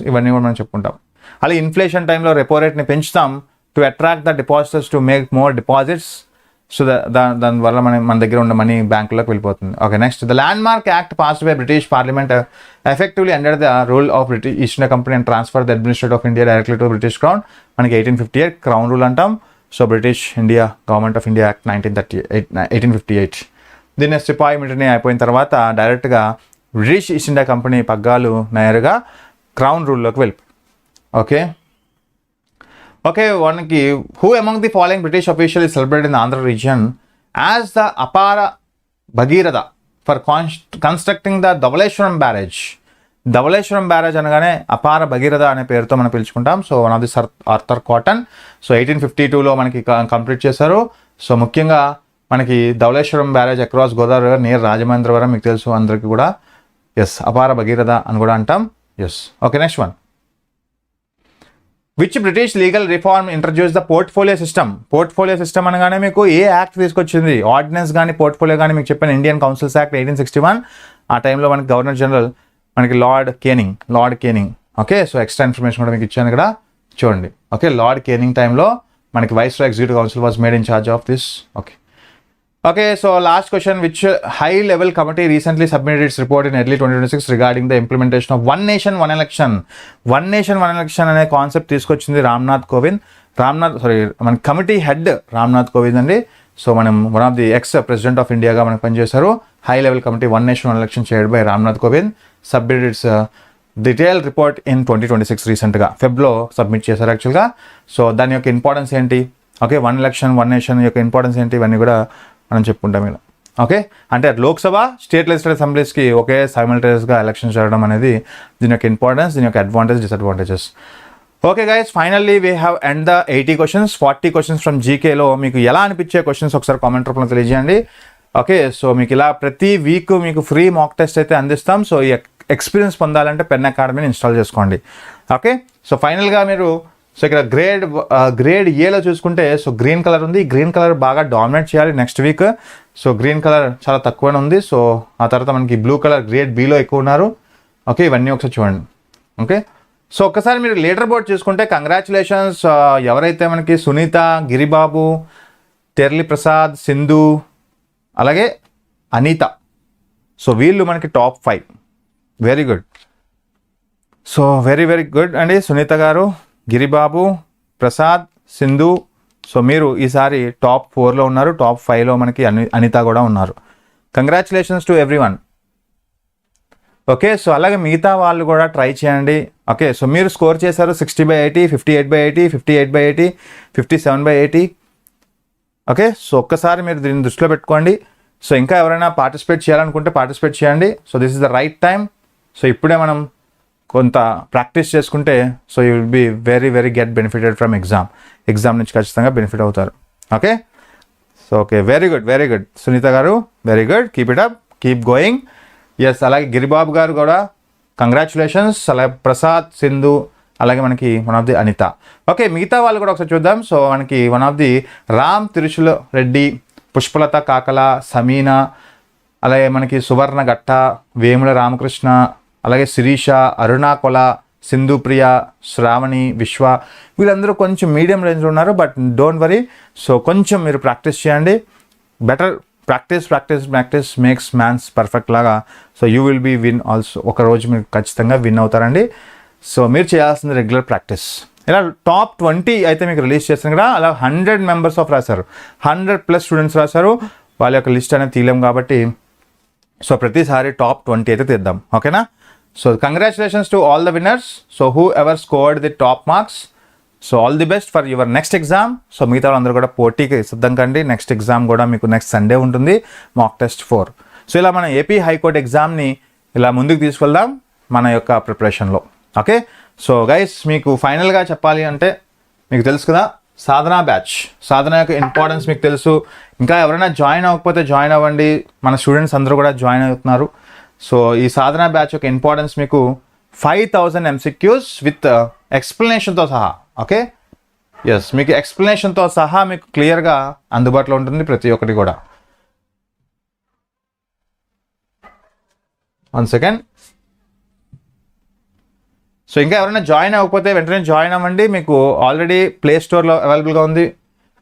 ఇవన్నీ కూడా మనం చెప్పుకుంటాం. అలాగే inflation టైంలో repo రేట్ని పెంచుతాం to attract the depositors to make more deposits. So దానివల్ల మన దగ్గర ఉన్న మనీ బ్యాంకులోకి వెళ్ళిపోతుంది. Okay, next, the land mark act passed by British parliament effectively under the rule of British east India company and transfer the administrate of India directly to British crown. మనకి 1858 crown rule అంటాం. So British India government of India act 1858. దీన్ని సిపాయి military అయిపోయిన తర్వాత డైరెక్ట్గా British east India company పగ్గాలు నేరుగా crown రూల్లోకి వెళ్ళిపోయి. Okay, మనకి who among the following British official is celebrated in Andhra region as the Apara Bhagiratha for constructing the Dhavaleswaram barrage. Dhavaleswaram barrage అనగానే అపార భగీరథ అనే పేరుతో మనం పిలుచుకుంటాం. So one of the Arthur Cotton. So 1852లో మనకి కంప్లీట్ చేశారు. సో ముఖ్యంగా మనకి Dhavaleswaram barrage across Godavari river near Rajamahendravaram, మీకు తెలుసు అందరికీ కూడా. ఎస్, అపార భగీరథ అని కూడా అంటాం. Yes, okay, next one. Which British legal reform introduce the portfolio system? Portfolio system అనగానే మీకు ఏ యాక్ట్ తీసుకొచ్చింది? ఆర్డినెన్స్ కానీ పోర్ట్ఫోలియో కానీ మీకు చెప్పిన ఇండియన్ కౌన్సిల్స్ యాక్ట్ 1861. ఆ టైంలో మనకి గవర్నర్ జనరల్ మనకి lord canning. Okay, so extra information కూడా మీకు ఇచ్చాను ఇక్కడ చూడండి. ఓకే, లార్డ్ కేనింగ్ టైంలో మనకి viceroy executive council was made in charge of this. Okay, so last question. Which high level committee recently submitted its report in early 2026 regarding the implementation of one nation one election అనే concept తీసుకొచ్చింది రామ్నాథ్ కోవింద్. మన committee head Ramnath Kovind అండి. So మనం one of the ex president of ఇండియాగా మనకు పనిచేశారు. High level committee one nation one election chaired by Ramnath Kovind. Submitted its detail report in 2026 రీసెంట్గా ఫెబ్లో submit చేశారు యాక్చువల్గా. సో దాని యొక్క ఇంపార్టెన్స్ ఏంటి? Okay, one election one nation యొక్క ఇంపార్టెన్స్ ఏంటి? ఇవన్నీ కూడా మనం చెప్పుకుంటాం ఇలా. ఓకే, అంటే లోక్సభ, స్టేట్ లెజిస్లేటివ్ అసెంబ్లీస్కి ఒకే సైమల్టేనియస్గా ఎలక్షన్ జరగడం అనేది దీని యొక్క ఇంపార్టెన్స్, దీని యొక్క advantage, disadvantages. Okay guys, finally we have end the 80 questions. 40 questions from జీకేలో మీకు ఎలా అనిపించే క్వశ్చన్స్ ఒకసారి కామెంట్ రూపంలో తెలియజేయండి. ఓకే, సో మీకు ఇలా ప్రతి వీక్ మీకు ఫ్రీ మాక్ టెస్ట్ అయితే అందిస్తాం. సో ఈ ఎక్స్పీరియన్స్ పొందాలంటే పెన్ అకాడమీని ఇన్స్టాల్ చేసుకోండి. ఓకే, సో ఫైనల్గా మీరు సో ఇక్కడ గ్రేడ్ ఏలో చూసుకుంటే సో గ్రీన్ కలర్ ఉంది. గ్రీన్ కలర్ బాగా డామినేట్ చేయాలి next week. So green colour చాలా తక్కువనే ఉంది. సో ఆ తర్వాత మనకి బ్లూ కలర్ గ్రేడ్ బిలో ఎక్కువ ఉన్నారు. ఓకే, ఇవన్నీ ఒకసారి చూడండి. ఓకే, సో ఒక్కసారి మీరు లీడర్ బోర్డ్ చూసుకుంటే కంగ్రాచులేషన్స్. ఎవరైతే మనకి సునీత, గిరిబాబు, తెర్లి ప్రసాద్, సింధు, అలాగే అనిత, సో వీళ్ళు మనకి top 5. Very good. So very good అండి. సునీత గారు, గిరిబాబు, ప్రసాద్, సింధు, సో మీరు ఈసారి టాప్ 4లో ఉన్నారు. టాప్ 5లో మనకి అనిత కూడా ఉన్నారు. Congratulations to everyone. Okay, so అలాగే మిగతా వాళ్ళు కూడా ట్రై చేయండి. ఓకే, సో మీరు స్కోర్ చేశారు 60/80, 58/80, 58/80, 57/80. ఓకే, సో ఒక్కసారి మీరు దీన్ని దృష్టిలో పెట్టుకోండి. సో ఇంకా ఎవరైనా పార్టిసిపేట్ చేయాలనుకుంటే పార్టిసిపేట్ చేయండి. So this is the right time. So ఇప్పుడే మనం కొంత ప్రాక్టీస్ చేసుకుంటే so you will be very get benefited from exam నుంచి ఖచ్చితంగా బెనిఫిట్ అవుతారు. Okay, so okay, very good Sunitha garu, very good, keep it up, keep going. Yes, అలాగే గిరిబాబు గారు కూడా కంగ్రాచులేషన్స్. అలాగే ప్రసాద్, సింధు, అలాగే మనకి one of the Anitha. Okay, మిగతా వాళ్ళు కూడా ఒకసారి చూద్దాం. సో మనకి one of the Ram Tiruchula Reddy, Pushpalatha Kakala, Sameena, అలాగే మనకి సువర్ణ గట్ట, వేముల రామకృష్ణ, అలాగే శిరీష, అరుణాకొల, సింధుప్రియ, శ్రావణి, విశ్వ, వీళ్ళందరూ కొంచెం మీడియం రేంజ్లో ఉన్నారు. But don't worry. సో కొంచెం మీరు ప్రాక్టీస్ చేయండి. Better practice makes mans perfect లాగా. So you will be win also. ఒకరోజు మీరు ఖచ్చితంగా విన్ అవుతారండి. సో మీరు చేయాల్సింది రెగ్యులర్ ప్రాక్టీస్. ఇలా టాప్ 20 అయితే మీకు రిలీజ్ చేస్తాను కదా, అలా 100 మెంబర్స్ ఆఫ్ రాశారు, 100+ స్టూడెంట్స్ రాశారు. వాళ్ళ యొక్క లిస్ట్ అనేది తీయలేం కాబట్టి సో ప్రతిసారి టాప్ 20 అయితే తీద్దాం. ఓకేనా? So congratulations to all the winners. So who ever scored the top marks. So all the best for your next exam. So మిగతా వాళ్ళందరూ కూడా పోటీకి సిద్ధం కండి. నెక్స్ట్ ఎగ్జామ్ కూడా మీకు నెక్స్ట్ సండే ఉంటుంది, మాక్ టెస్ట్ 4. సో ఇలా మన ఏపీ హైకోర్టు ఎగ్జామ్ని ఇలా ముందుకు తీసుకెళ్దాం మన యొక్క ప్రిపరేషన్లో. ఓకే, సో గైస్ మీకు ఫైనల్గా చెప్పాలి అంటే మీకు తెలుసు కదా, సాధన బ్యాచ్. సాధన యొక్క ఇంపార్టెన్స్ మీకు తెలుసు. ఇంకా ఎవరైనా జాయిన్ అవ్వకపోతే జాయిన్ అవ్వండి. మన స్టూడెంట్స్ అందరూ కూడా జాయిన్ అవుతున్నారు. సో ఈ సాధన బ్యాచ్ యొక్క ఇంపార్టెన్స్ మీకు 5000 MCQs విత్ ఎక్స్ప్లెనేషన్తో సహా. ఓకే, ఎస్, మీకు ఎక్స్ప్లెనేషన్తో సహా మీకు క్లియర్గా అందుబాటులో ఉంటుంది ప్రతి ఒక్కటి కూడా. 1 సెకండ్. సో ఇంకా ఎవరైనా జాయిన్ అవ్వకపోతే వెంటనే జాయిన్ అవ్వండి. మీకు ఆల్రెడీ ప్లే స్టోర్లో అవైలబుల్గా ఉంది.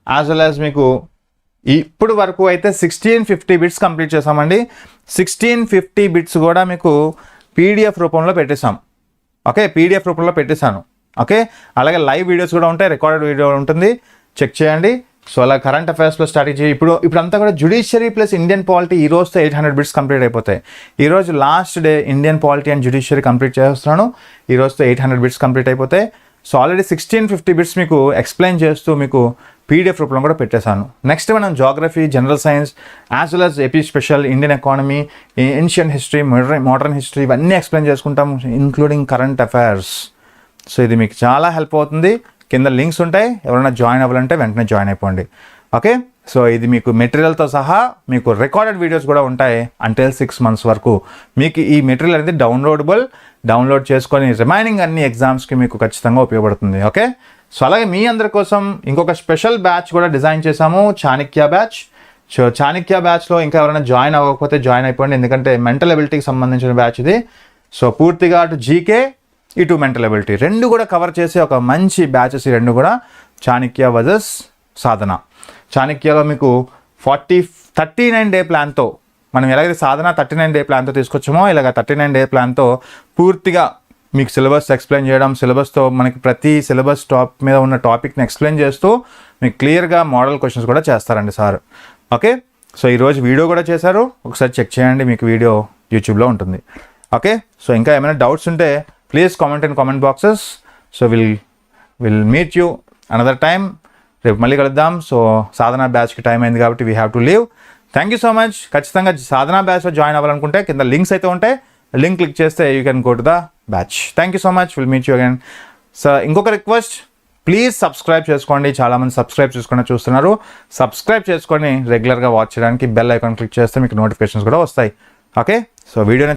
యాజ్ వెల్ యాజ్ మీకు ఇప్పుడు వరకు అయితే 1650 బిట్స్ కంప్లీట్ చేసామండి. 1650 బిట్స్ కూడా మీకు పీడిఎఫ్ రూపంలో పెట్టేశాం. ఓకే, పీడిఎఫ్ రూపంలో పెట్టేశాను. ఓకే, అలాగే లైవ్ వీడియోస్ కూడా ఉంటాయి, రికార్డెడ్ వీడియో ఉంటుంది, చెక్ చేయండి. సో అలా కరెంట్ అఫైర్స్లో స్ట్రాటజీ ఇప్పుడు అంతా కూడా జ్యుడిషియరీ ప్లస్ ఇండియన్ పాలిటీ ఈ రోజుతో 800 బిట్స్ కంప్లీట్ అయిపోతాయి. ఈరోజు last day Indian polity and judiciary complete చేస్తున్నాను. ఈ రోజుతో 800 బిట్స్ కంప్లీట్ అయిపోతాయి. సో ఆల్రెడీ 1650 బిట్స్ మీకు ఎక్స్ప్లెయిన్ చేస్తూ మీకు పీడిఎఫ్ రూపంలో కూడా పెట్టేశాను. నెక్స్ట్ మనం geography, general science, as well as AP special, Indian economy, ancient history, modern history ఇవన్నీ ఎక్స్ప్లెయిన్ చేసుకుంటాం, ఇంక్లూడింగ్ కరెంట్ అఫైర్స్. సో ఇది మీకు చాలా హెల్ప్ అవుతుంది. కింద లింక్స్ ఉంటాయి, ఎవరైనా జాయిన్ అవ్వాలంటే వెంటనే జాయిన్ అయిపోండి. ఓకే, సో ఇది మీకు మెటీరియల్తో సహా మీకు రికార్డెడ్ వీడియోస్ కూడా ఉంటాయి. అంటిల్ 6 months వరకు మీకు ఈ మెటీరియల్ అనేది డౌన్లోడ్ చేసుకొని రిమైనింగ్ అన్ని ఎగ్జామ్స్కి మీకు ఖచ్చితంగా ఉపయోగపడుతుంది. ఓకే, సో అలాగే మీ అందరి కోసం ఇంకొక స్పెషల్ బ్యాచ్ కూడా డిజైన్ చేశాము, చాణక్య బ్యాచ్. సో చాణక్య బ్యాచ్లో ఇంకా ఎవరైనా జాయిన్ అవ్వకపోతే జాయిన్ అయిపోండి, ఎందుకంటే మెంటల్ ఎబిలిటీకి సంబంధించిన బ్యాచ్ ఇది. సో పూర్తిగా అటు జీకే ఇటు మెంటల్ ఎబిలిటీ రెండు కూడా కవర్ చేసే ఒక మంచి బ్యాచెస్ ఈ రెండు కూడా, చాణక్య వర్సెస్ సాధన. చాణక్యలో మీకు 39 డే ప్లాన్తో మనం ఎలాగైతే సాధన 39 డే ప్లాన్తో తీసుకొచ్చామో ఇలాగ 39 డే ప్లాన్తో పూర్తిగా మీకు సిలబస్ ఎక్స్ప్లెయిన్ చేయడం, సిలబస్తో మనకి ప్రతి సిలబస్ టాప్ మీద ఉన్న టాపిక్ని ఎక్స్ప్లెయిన్ చేస్తూ మీకు క్లియర్గా మోడల్ క్వశ్చన్స్ కూడా చేస్తారండి సార్. ఓకే, సో ఈరోజు వీడియో కూడా చేశారు, ఒకసారి చెక్ చేయండి, మీకు వీడియో యూట్యూబ్లో ఉంటుంది. ఓకే, సో ఇంకా ఏమైనా డౌట్స్ ఉంటే please comment in comment boxes. So will meet you another time. రేపు మళ్ళీ కలుద్దాం. సో సాధన బ్యాచ్కి టైం అయింది కాబట్టి we have to leave. Thank you so much. ఖచ్చితంగా సాధన బ్యాచ్లో జాయిన్ అవ్వాలనుకుంటే కింద లింక్స్ అయితే ఉంటాయి, లింక్ క్లిక్ చేస్తే you can go to the batch. Thank you so much. Will meet you again. So ఇంకొక రిక్వెస్ట్, ప్లీజ్ సబ్స్క్రైబ్ చేసుకోండి. చాలామంది సబ్స్క్రైబ్ చేసుకుని చూస్తున్నారు. సబ్స్క్రైబ్ చేసుకొని రెగ్యులర్గా వాచ్ చేయడానికి బెల్ ఐకాన్ క్లిక్ చేస్తే మీకు నోటిఫికేషన్స్ కూడా వస్తాయి. ఓకే, సో వీడియోని